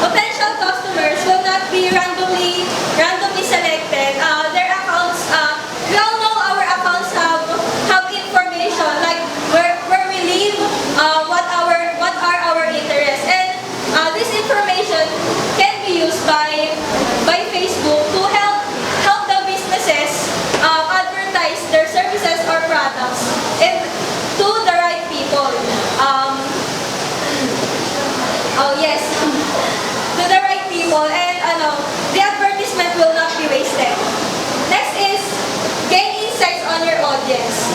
potential customers will not be randomly selected. Their accounts, we all know our accounts have information like where we live, what are our interests, and this information can be used by Facebook to help the businesses advertise their services or products to the right people. To the right people, and the advertisement will not be wasted. Next is gain insights on your audience.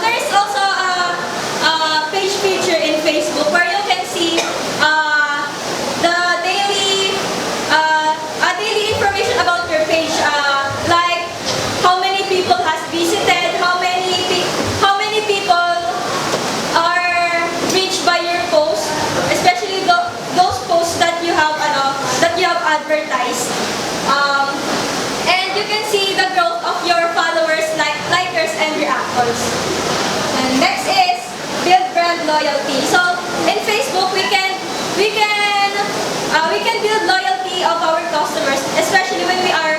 There is also a page feature in Facebook where you can see the daily information about your page, like how many people has visited, how many people are reached by your post, especially those posts that you have advertised. And you can see the growth of your followers, likers, and reactors. And next is build brand loyalty. So in Facebook, we can build loyalty of our customers, especially when we are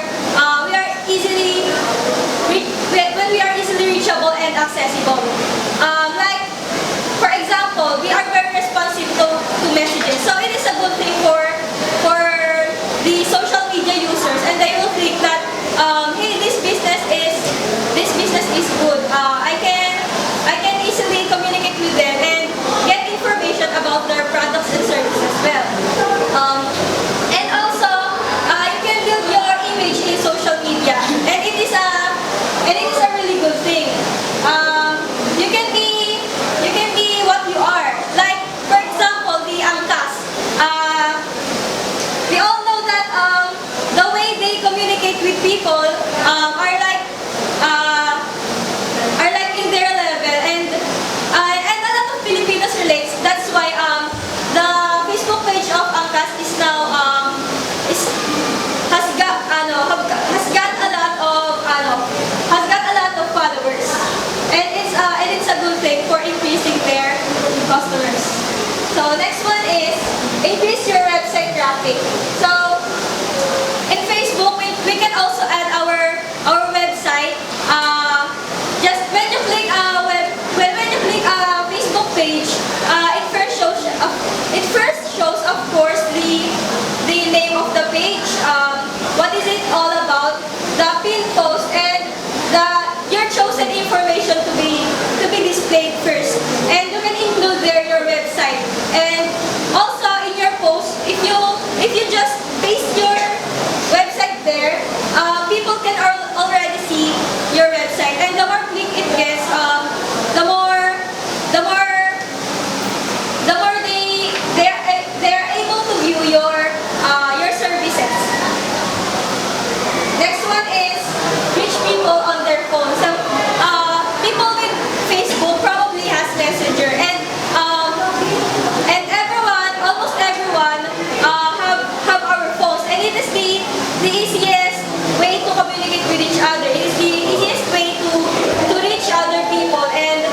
people are like in their level, and a lot of Filipinos relates. That's why the Facebook page of Angkas is now has got a lot of followers, and it's a good thing for increasing their customers. So next one is increase your website traffic. So in Facebook, we can also add our website. Just when you click Facebook page, it first shows of course the name of the page, what is it all about, the pin post, and your chosen information to be displayed first. And you can include there your website. And also in your post, if you just paste your website there, people can already see your website. And the more click it gets, the more they are able to view your services. Next one is reach people on their phones. So, people with Facebook probably has Messenger, and almost everyone have our phones, and it is the easiest way to communicate with each other. It is the easiest way to reach other people, and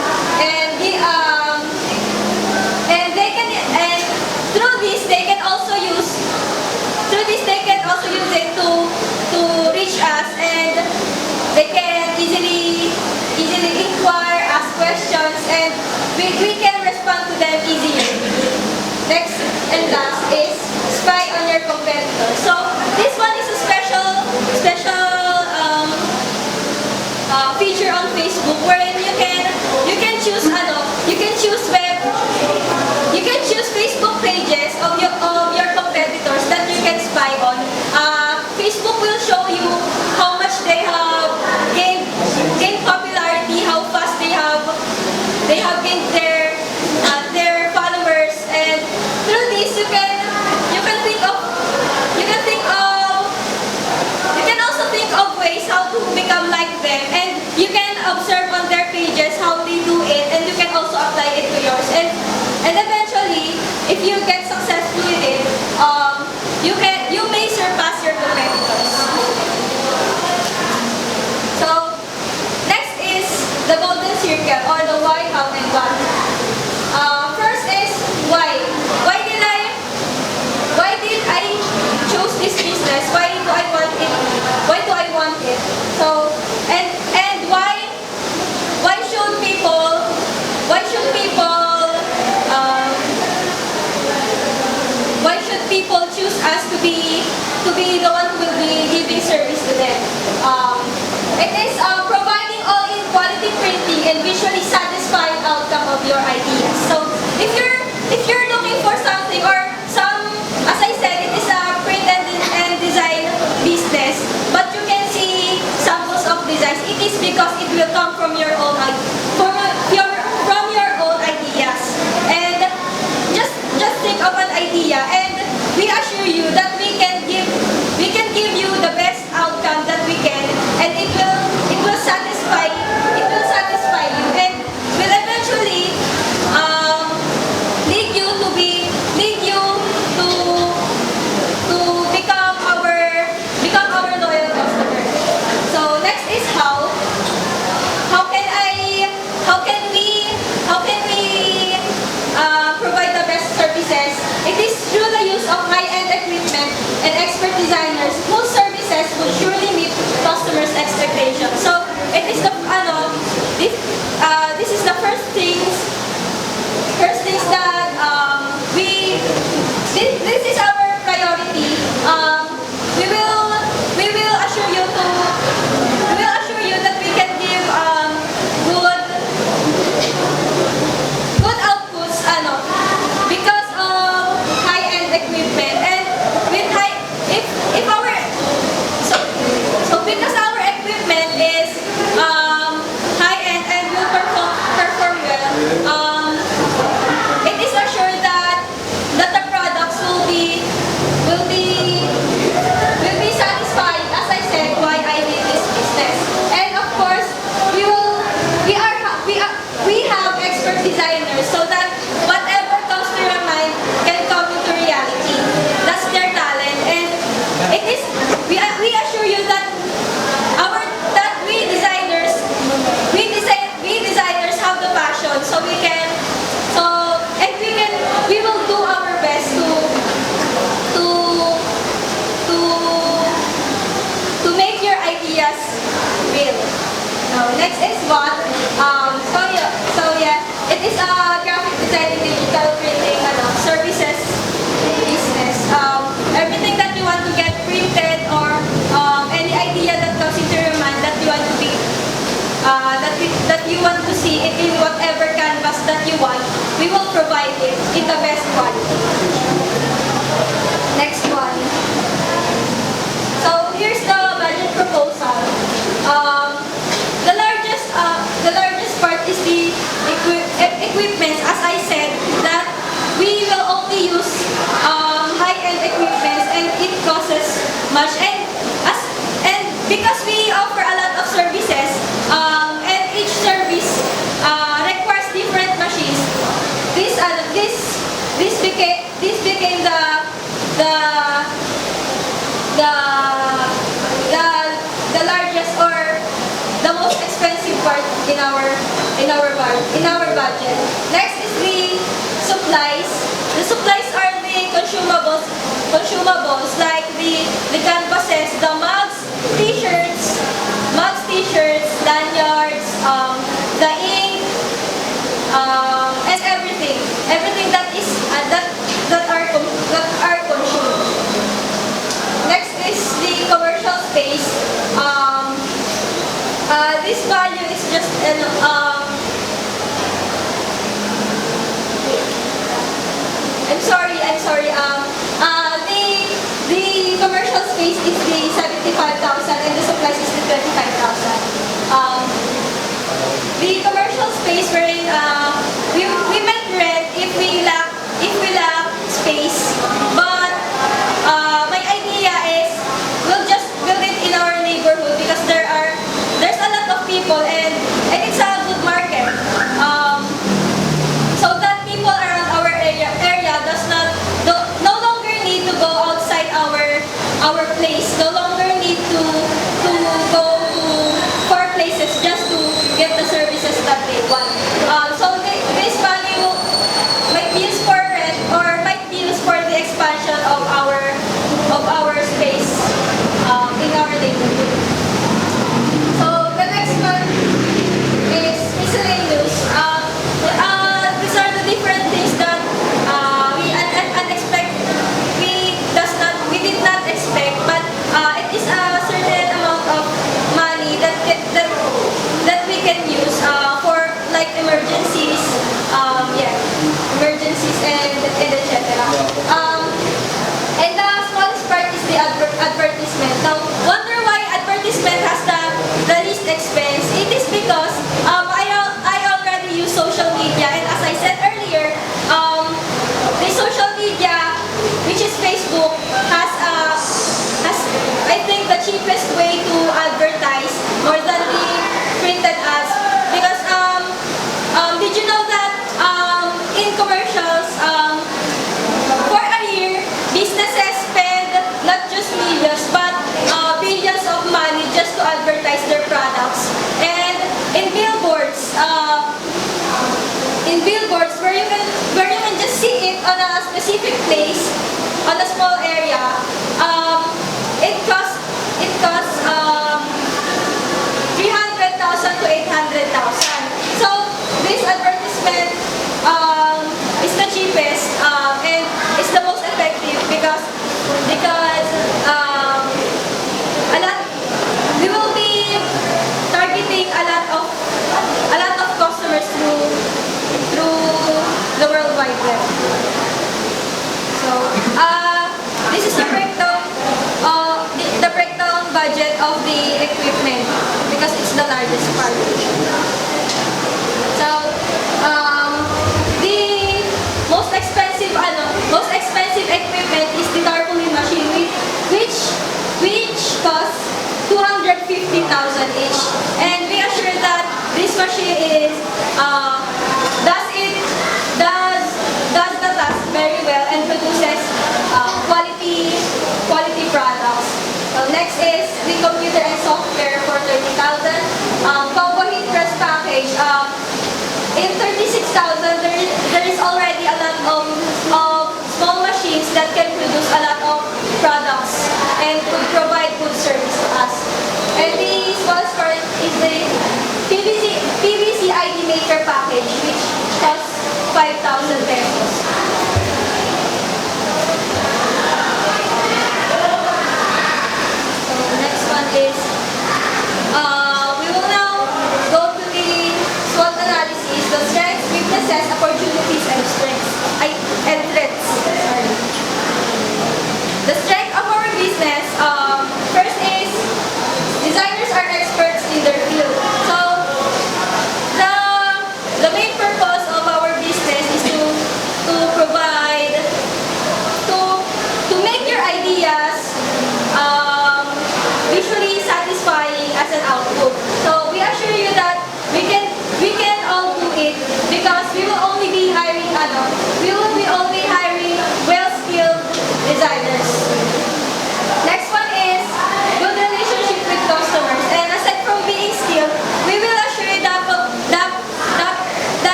through this they can also use it to reach us, and they can easily inquire, ask questions, and we can respond to them easier. Next and last is spy on your competitor. So this one is a special feature on Facebook, wherein you can choose Facebook pages of your competitors that you can spy on. Facebook will show you how much they have gained popularity, how fast they have gained their followers, and through this you can also think of ways how to become like them, and you can observe on their pages how they do it, and you can also apply it to yours, and eventually if you get successful with it, you may surpass your competitors. So next is the golden circle, or the why, how, and what. First is why. Why did I choose this business? Why do I want it? Why do I want it? So and why should people choose us to be the one who will be giving service to them? It is providing all-in quality printing and visually satisfying outcome of your ideas. So if you're looking for something, or as I said, it is a print and design business, but you can see samples of designs, it is because it will come from your own ideas. And just think of an idea, and we assure you that we can give you the best outcome that we can, and it will satisfy you, and will eventually lead you to become our loyal customer. So next is how. How can we provide the best services? It is through the use of high-end equipment and expert designers whose services will surely meet customers' expectations. So it is this is the first things that this is our priority. We will assure you that we can give good outputs because of high-end equipment, and with because our equipment Next is what? It is a graphic design, digital printing, services business. Everything that you want to get printed or any idea that comes into your mind that you want to be, that you want to see it in whatever canvas that you want, we will provide it in the best quality. Next one. So here's the budget proposal. The largest part is the equipment. As I said, that we will only use high-end equipment, and it costs much. And because we offer a lot of services, and each service requires different machines, this became the largest or the most expensive part in our budget. Next is the supplies. The supplies are the consumables like the canvases, the mugs, t-shirts, lanyards, the ink, and everything that is that are consumed. Next is the commercial space. This value is just I'm sorry. The commercial space is the 75,000 and the supplies is the 25,000. The commercial space wherein we might rent if we lack space, but my idea is we'll just build it in our neighborhood because there's a lot of people and it's a good market. So that people around our area no longer need to go outside our place, no longer need to go to far places just to get the services that they want. So this value might be used for rent or might be used for the expansion of our space in our neighborhood. So the next one is miscellaneous. These are the different things that we did not expect, but it is a certain amount of money that we can use for like emergencies, and etc. And the smallest part is the advertisement. Now, wonder why advertisement has the least expense? It is because I already use social media, and as I said earlier, the social media, which is Facebook, has I think the cheapest way to advertise more than the printed ads. Because did you know that in commercials, for a year, businesses spend not just millions but billions of money just to advertise their products. And in billboards where you can just see it on a specific place, on a small area, it costs 300,000 to 800,000. So this advertisement is the cheapest and it's the most effective because we will be targeting a lot of customers through the World Wide Web. So this is the breakdown budget of the equipment because it's the largest part. So the most expensive equipment is the tarpaulin machine, which costs 250,000 each, and we are sure that this machine does the task very well and produces quality products. So next is the computer and software for 30,000. Combo heat press package. In 36,000, there is already a lot of small machines that can produce a lot of products and could provide good service to us. And the smallest part is the is we will now go to the SWOT analysis, the strengths, weaknesses, opportunities, and strengths. And threats. Sorry. The strength of our business, first is designers are experts in their field. So the main purpose of our business is to provide to make your ideas visually satisfying as an output. So we assure you that we can all do it because we will only be hiring well-skilled designers. Next one is good relationship with customers. And aside from being skilled, we will assure you that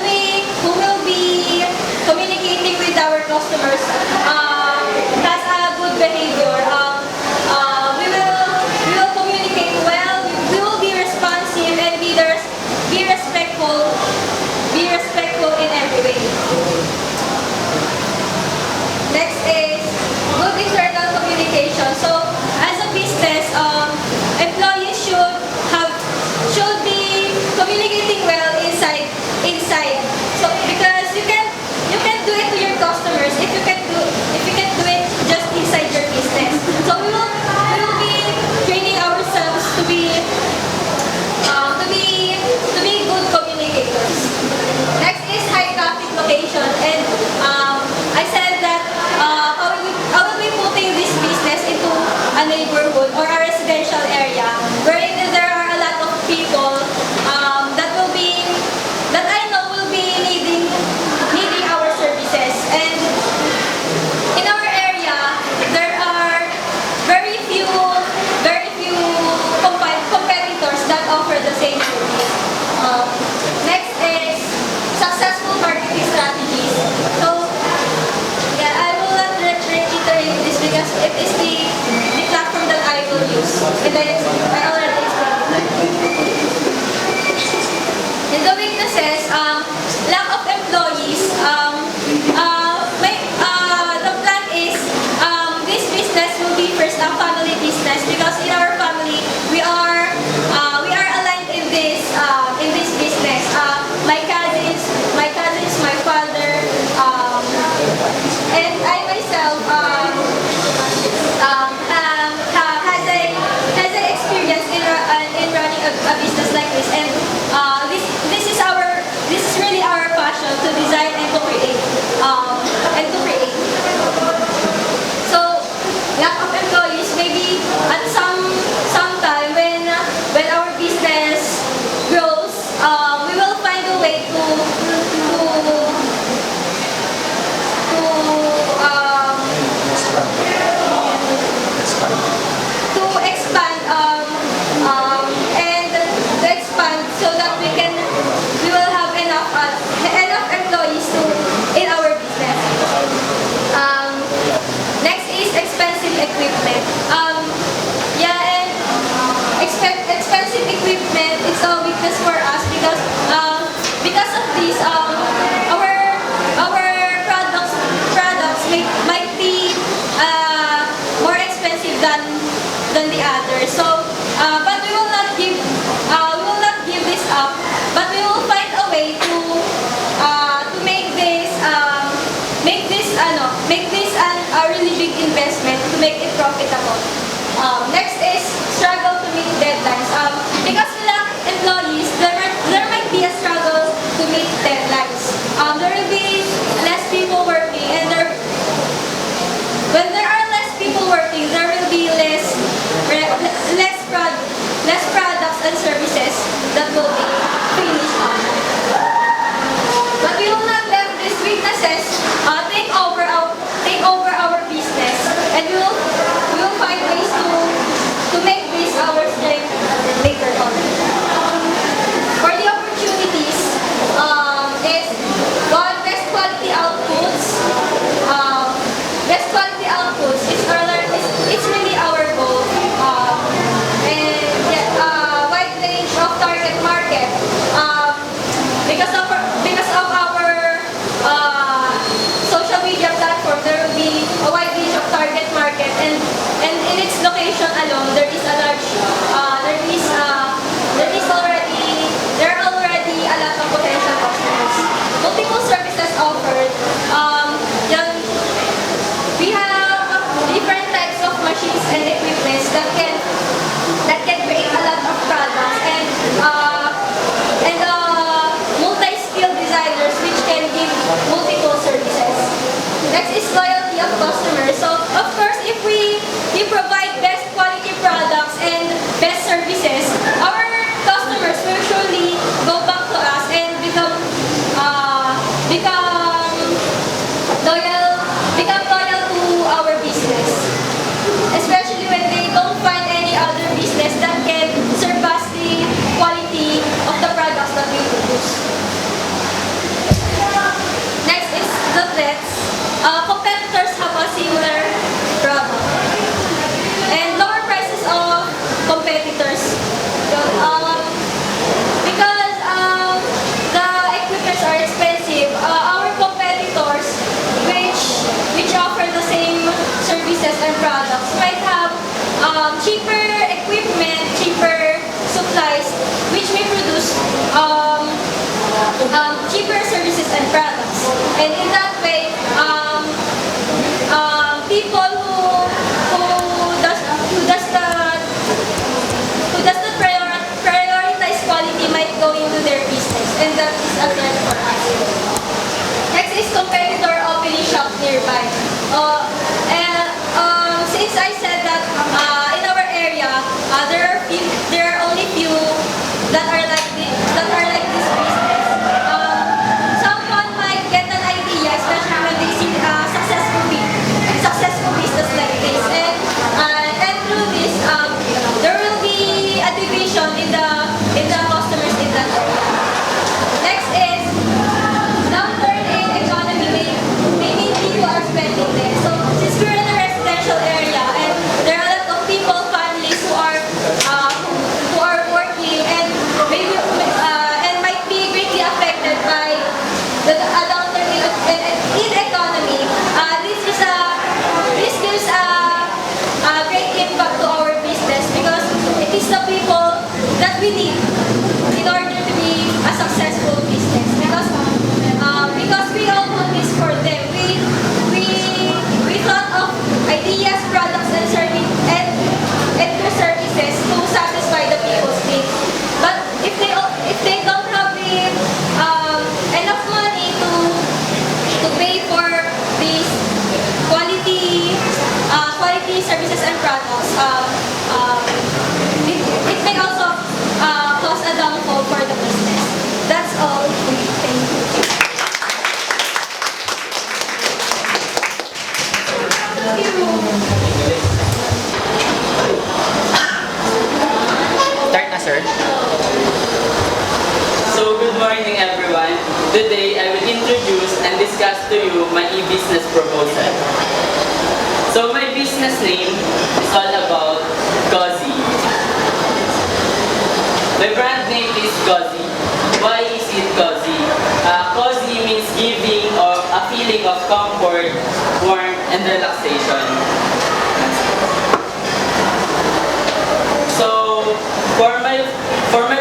we who will be communicating with our customers has a good behavior. We will communicate well. We will be responsive and be respectful in every way. Next is good internal communication. So as a business, employees should be communicating well inside. So because you can do it to your customers if you can do it just inside your business. So we will be training ourselves to be good communicators. Next is high traffic location, and I said that I will be putting this business into a neighborhood or a residential area wherein there are a lot of people that I know will be needing our services. And in our area, there are very few competitors that offer the same service. Next is successful marketing strategies. So yeah, I will not reiterate this because it is the platform that I will use. And I already explained. In the weaknesses, lack of employees. The plan is this business will be first a family business because in our family we are aligned in this business. My cousins, my father, and I myself has a experience in running a business like this, and this is really our passion to design and to create. So lack of employees, maybe at some time when our business grows, we will find a way to expand so that we will have enough employees in our business. Next is expensive equipment. Expensive equipment is a weakness for us because of this our products might be more expensive than the others. So but we will not give this up, but we will find a way to make this a really big investment to make it profitable. Next is struggle to meet deadlines. Because we lack employees, there might be a struggle to meet deadlines. There will be less people working, and when there are less people working, there will be less products and services that will be finished on. But we will not let these weaknesses take over our business, and we will find ways to make this our strength later on. For the opportunities, is one, best quality outputs. Best quality outputs it's really our goal. And yeah, wide range of and in its location alone, there is a large, there are already a lot of potential customers. Multiple services offered. We have different types of machines and equipments that can create a lot of products and multi-skilled designers which can give multiple services. Next is loyalty of customers. So of course, if we provide best quality products and best services, our customers will surely go back to us and become loyal to our business. Especially when they don't find any other business that can surpass the quality of the products that we produce. Next is the threats. Competitors have a similar problem. And lower prices of competitors. Because the equipments are expensive, our competitors, which offer the same services and products, might have cheaper equipment, cheaper supplies, which may produce cheaper services and products. And in that way, people who does not prioritize quality might go into their business, and that is a threat for us. Next is competitor opening shops nearby. Since I said that in our area there are only few that are like this business. Someone might get an idea, especially when they see successful business like this, and through this there will be a division in the customers in that area. Next is downturn in economy. Maybe people are spending less. So since we're in a residential area and there are a lot of people, families who are working and maybe and might be greatly affected by the downturn in economy, this gives a great impact to our business because it is the people that we need in order to be a successful business. Because we all do this for them. We thought of ideas, products, and services to satisfy the people's needs. But if they don't have enough money to pay for these quality services and products, it may also cause a downfall for the business. That's all. Thank you. Start na, sir. So, good morning everyone. Today, I will introduce and discuss to you my e-business proposal. So, my business name is all about Cozy. My brand name is Cozy. Why is it Cozy? Cozy means giving of a feeling of comfort, warmth, and relaxation. So, for my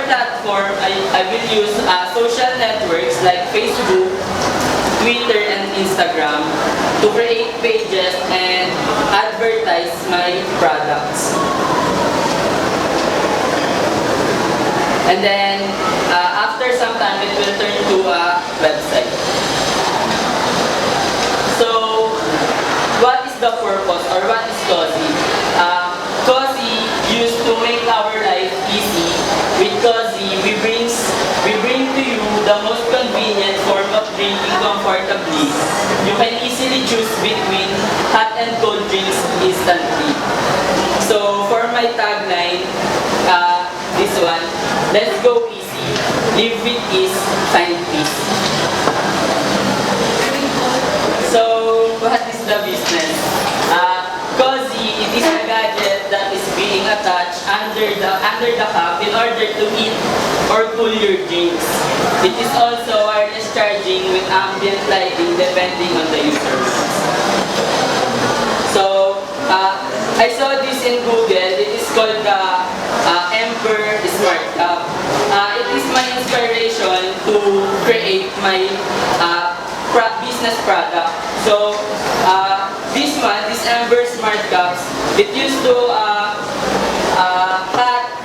platform, I will use social networks like Facebook, Twitter, and Instagram to create pages and advertise my products. And then, after some time, it will turn to a website. So, what is the purpose or what is Cozy? Cozy used to make our life easy. With Cozy, we bring to you the most convenient form of drinking comfortably. You can easily choose between hot and cold drinks instantly. So for my tagline, this one, let's go easy, live with ease, find peace. So what is the business? Cozy, it is a gadget that is being attached under the cup in order to eat or cool your drinks. It is also wireless charging with ambient lighting depending on the user. So, in Google. It is called the Ember Smart Cup. It is my inspiration to create my business product. So this one, this Ember Smart Cups, it used to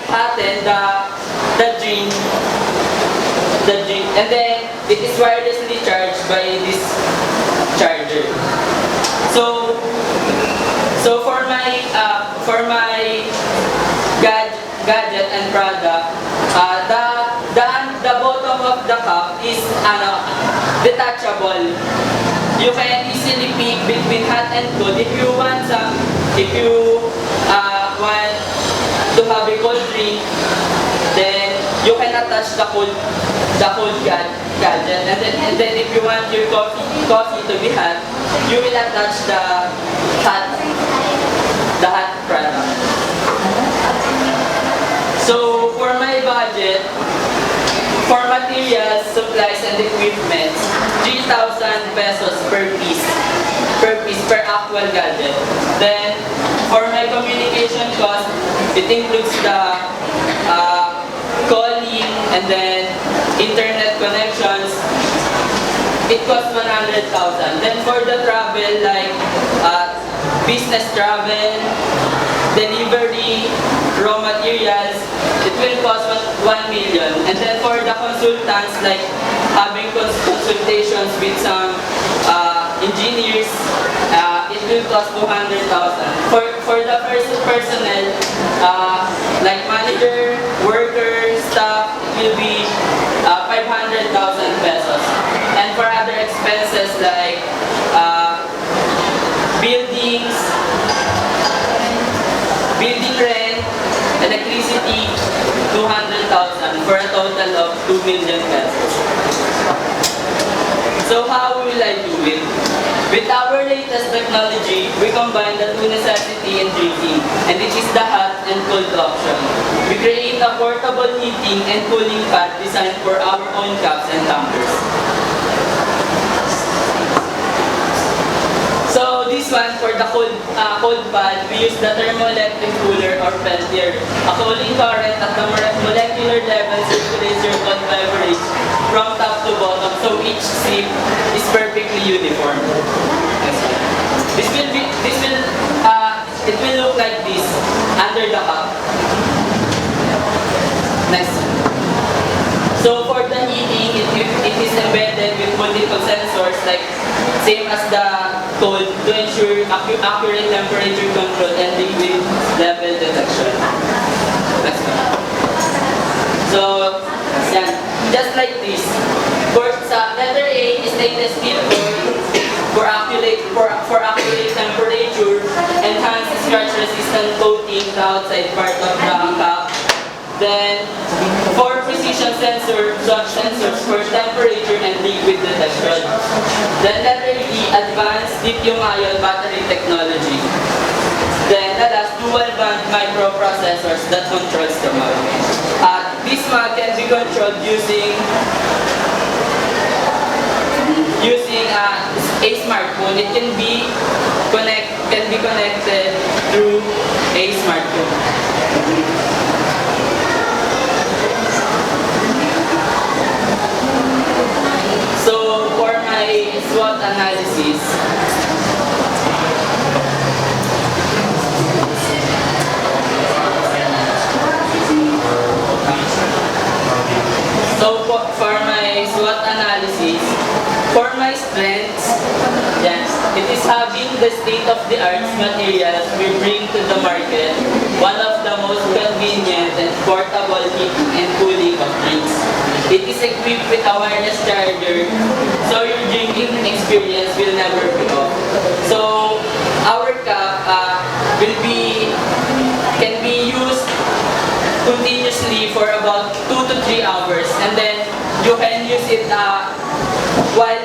patent the drink, and then it is wirelessly charged by this charger. So for my gadget and product, the bottom of the cup is detachable. You can easily pick between hot and cold. If you want to have a cold drink, then you can attach the cold gadget, and then if you want your coffee to be hot, you will attach the hot product. So for my budget, for materials, supplies, and equipment, 3,000 pesos per piece per actual gadget. Then for my communication cost, it includes the calling and then internet connections. It costs 100,000. Then for the travel, like business travel, delivery, raw materials, it will cost 1 million. And then for the consultants, like having consultations with some engineers, it will cost 200,000. For the personnel, like manager, worker, staff, it will be 500,000 pesos. And for other expenses like buildings, building rent, electricity, 200,000 for a total of 2 million pesos. So how will I do it? With our latest technology, we combine the two necessity in drinking, and it is the hot and cold option. We create a portable heating and cooling pad designed for our own cups and tumblers. So this one, for the cold pad, we use the thermoelectric cooler or Peltier. A cooling current at the molecular level circulates your cold beverage from top to bottom, so each sip is perfectly uniform. It will look like this under the cup. Next. So for the heating, it is embedded with multiple sensors, like same as the cold, to ensure accurate temperature control and liquid level detection. Next one. So, yan. Just like this. Sa letter A is stainless steel for accurate temperature, enhanced scratch-resistant coating the outside part of the cup. Then, for precision sensors for temperature and liquid detection. Then letter E, advanced lithium-ion battery technology. Then the last, dual-band microprocessors that controls the mug. This mug can be controlled using a smartphone. It can be connected through a smartphone. So for my SWOT analysis, for my strengths, yes, it is having the state-of-the-art materials we bring to the market, one of the most convenient and portable heating and cooling of drinks. It is equipped with a wireless charger, so your drinking experience will never be off. So our cup can be used continuously for about 2 to 3 hours, and then you can use it while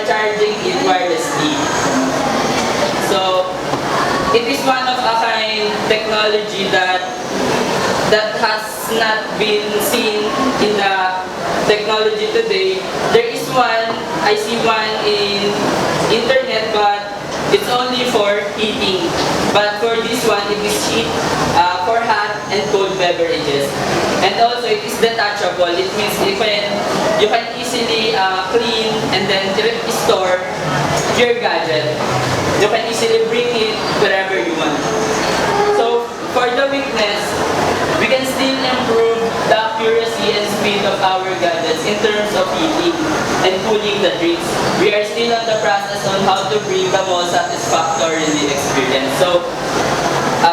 charging it wirelessly. So it is one of a kind technology that has not been seen in the technology today. There is one, I see one in internet, but it's only for heating. But for this one, it is you can easily clean and then store your gadget. You can easily bring it wherever you want. So for the weakness, we can still improve the accuracy and speed of our gadgets in terms of heating and cooling the drinks. We are still on the process on how to bring the most satisfactorily experience. So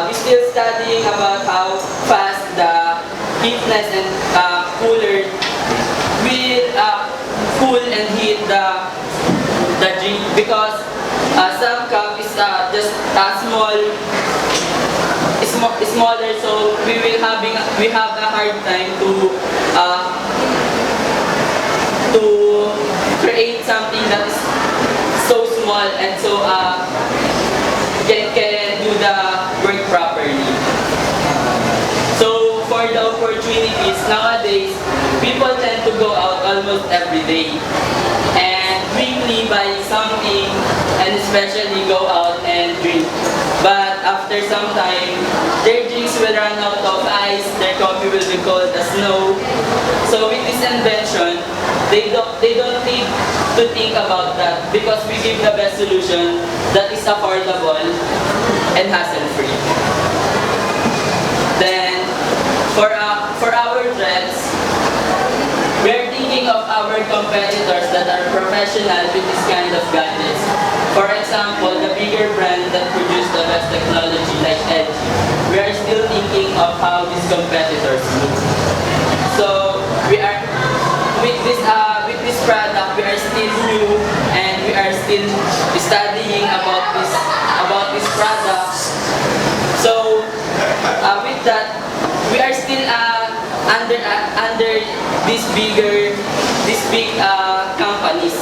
we're still studying about how fast the heatness and cooler will cool and heat the drink, because some cup is just smaller, so we have a hard time to create something that is so small and so can do the work properly. So for the opportunities nowadays, people tend to go out almost every day and weekly buy something and especially go out and drink. But after some time, their drinks will run out of ice, their coffee will be cold as snow. So with this invention, they don't need to think about that, because we give the best solution that is affordable and hassle-free. Then, for our threats, we are thinking of our competitors that are professional with this kind of gadgets. For example, the bigger brand that produce the best technology like LG. We are still thinking of how these competitors move. So we are with this product, we are still new and we are still studying about this product. So with that, we are still under these big companies.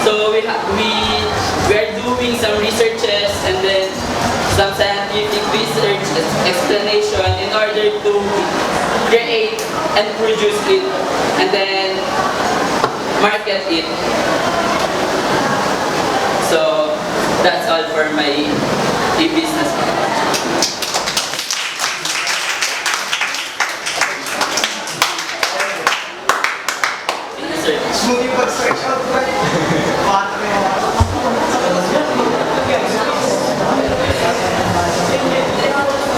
So we are doing some researches and then some scientific research explanation in order to create and produce it and then market it. So that's all for my e-business. Moving construction,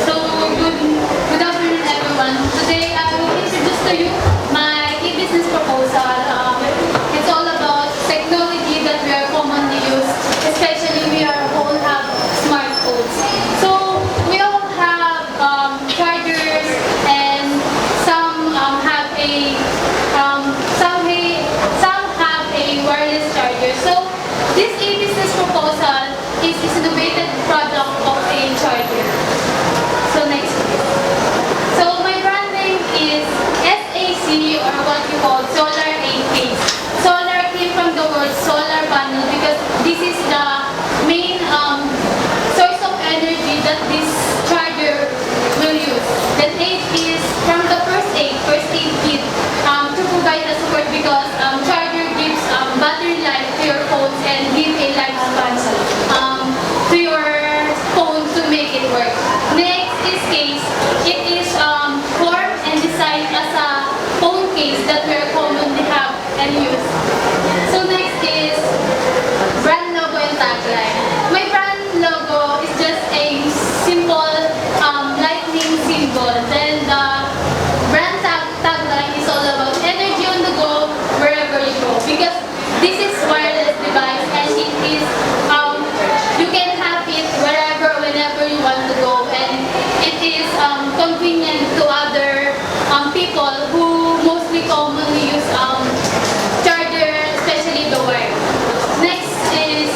So, good afternoon everyone. Today I will introduce to you my e-business proposal. It's all about technology that we are commonly used, especially we are all have smartphones. So we all have chargers and some have a wireless charger. So this e-business proposal is innovative product of a charger. So next please. So my brand name is SAC, or what you call Solar 8 Solar came from the word solar panel because this is the main source of energy that this charger will use. Then 8 is from the first aid kit to provide the support, because charger gives battery life to your phones and give a lifespan to your phone to make it work. Next is case. It is formed and designed as a phone case that we commonly have and use. So next is brand logo and tagline. My brand logo is just a simple lightning symbol. Then the brand tagline is all about energy on the go wherever you go, because this is wireless device and it is you can have it wherever, whenever you want to go, and it is convenient to other people who mostly commonly use charger, especially the wire. Next is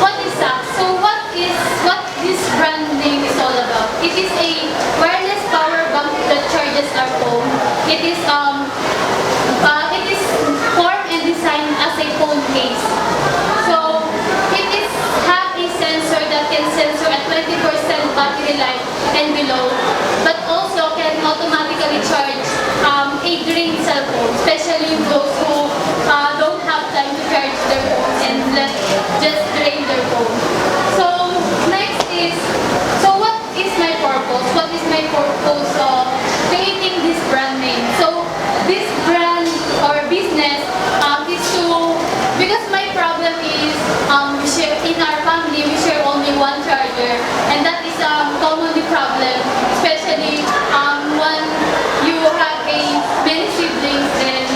what is that? So what this brand name is all about? It is a wireless power bank that charges our phone. It is formed and designed as a phone case. So it is have a sensor that can sensor at 20% battery life and below, but also can automatically charge a drained cell phone, especially those who don't have time to charge their phone and just drain their phone. So next is, so what is my purpose? What is my purpose of creating this brand name? So this brand or business charger. And that is commonly problem, especially when you have a many siblings and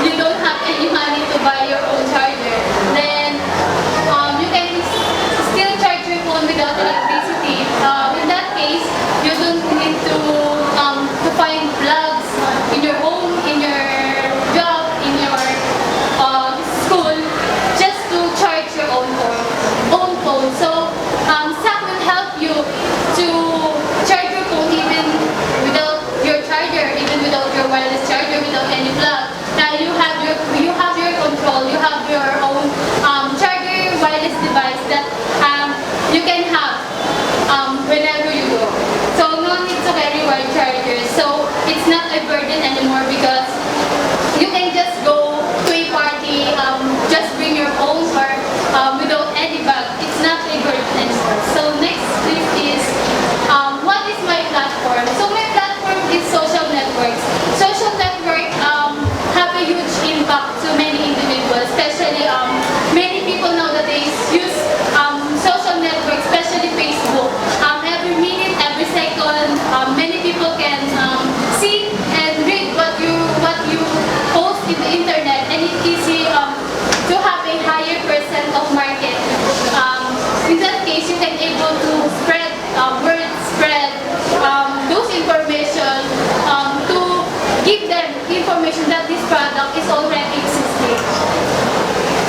you don't have any money to buy your own charger. Then you can still charge your phone without electricity. In that case, you don't need to find plugs in your home, in your job, in your school, just to charge your own phone. So SAC will help you to charge your phone even without your charger, even without your wireless charger, without any plug. Now you have your control, you have your own charger wireless device that you can have whenever you go. So no need to carry wire chargers. So it's not a burden anymore because you can just go to a party, just bring your phone or without any bag. It's not a burden anymore. So next clip is what is my platform? So my platform is social networks. Social network have a huge impact to many individuals, especially many people nowadays use social networks, especially Facebook. Every minute, every second, many people can see and read what you post in the internet, and it's easy to have a higher percent of market. In that case, you can able to spread word, spread those information to give them information that this product is already existing.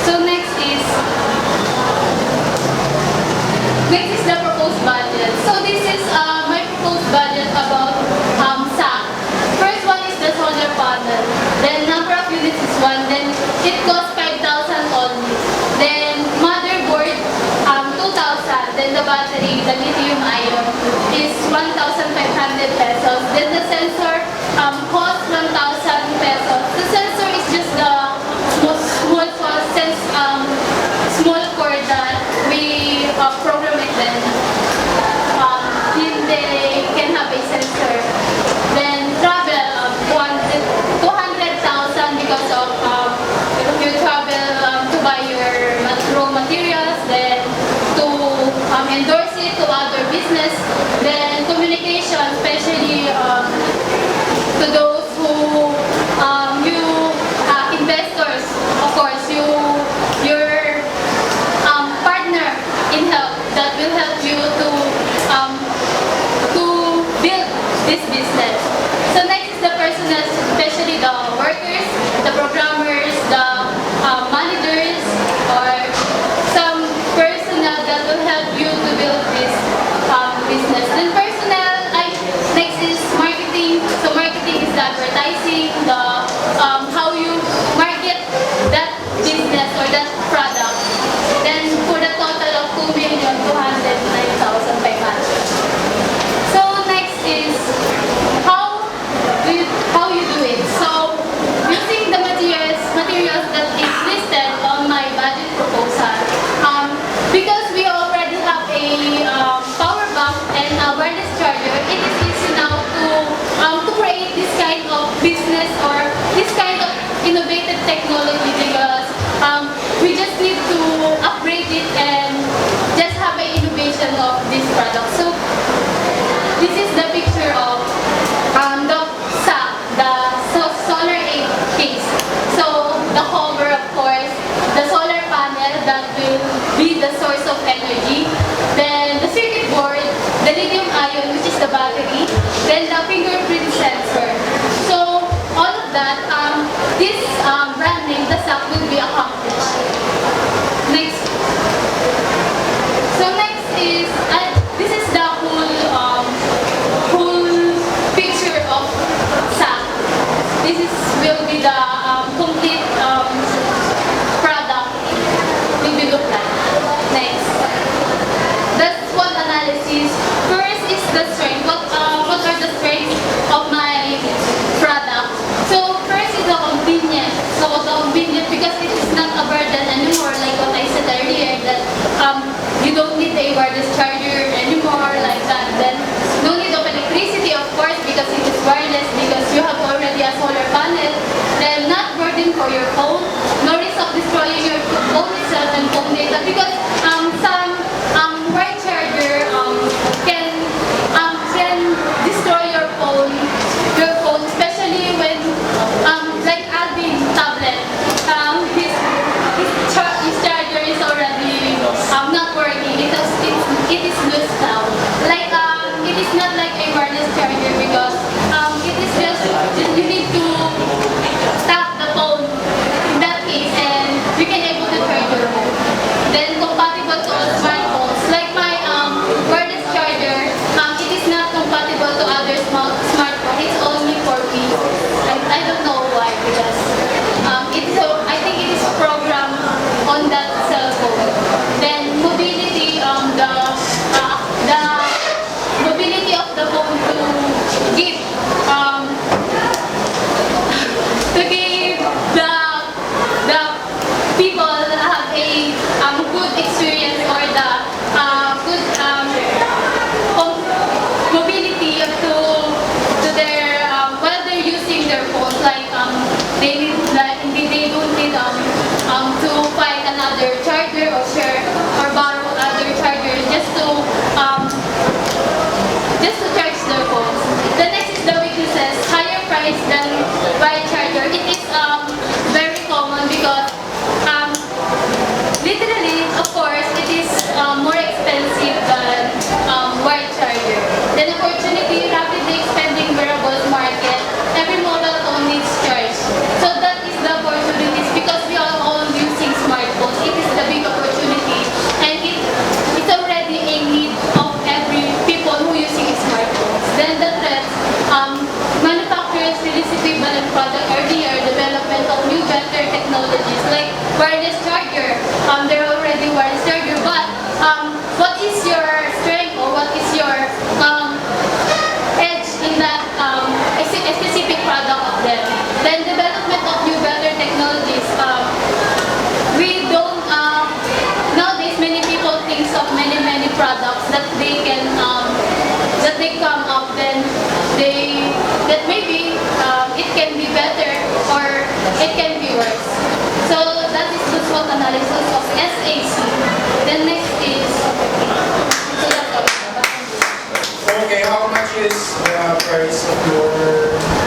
So next is the proposed budget. So this is my proposed budget about SAC. First one is the solar panel. Then number of units is 1. Then it costs 5,000 only. Then motherboard 2,000. Then the battery, the lithium ion is 1,500 pesos. Then the sensor costs 1,000 pesos. The sensor is just the small cord that we program it then. They can have a sensor. Then travel 200,000 because of you travel to buy your raw materials, then to endorse it to other business. Then communication, especially to those who investors, of course, your partner in help that will help you to build this business. So next is the personnel, especially the workers, the programmers, the managers, or some personnel that will help you to build this business. Then personnel, next is marketing. So marketing is the advertising, the how you market that business or that product. Then for the total of 2,209,500. So next is how you do it. So using the materials that is listed on my budget proposal. Because we already have a power bank and a wireless charger, it is easy now to create this kind of business or this kind of innovative technology because we just need to upgrade it and just have an innovation of this product. So this is the picture of the SAC, the solar aid case. So the cover, of course, the solar panel that will be the source of energy, then the circuit board, the lithium ion, which is the battery, then the fingerprint sensor. So all of that, this brand name, the SAC, will be accomplished. Next. So next is this is the whole picture of SAC. This will be the complete product will be looked at. Next. That's what analysis. First is the strength. What are the strengths of my product? So first is the convenience. So the convenience because it is not a burden anymore, like what I said earlier, that you don't need a wireless charger anymore, like that. Then no need of electricity, of course, because it is wireless, because you have already a solar panel. Then not burden for your phone, no risk of destroying your phone itself and phone data, because some wire charger it can be worse. So that is the SWOT analysis of SAC. Then next is, so that's all. Okay, how much is the price of your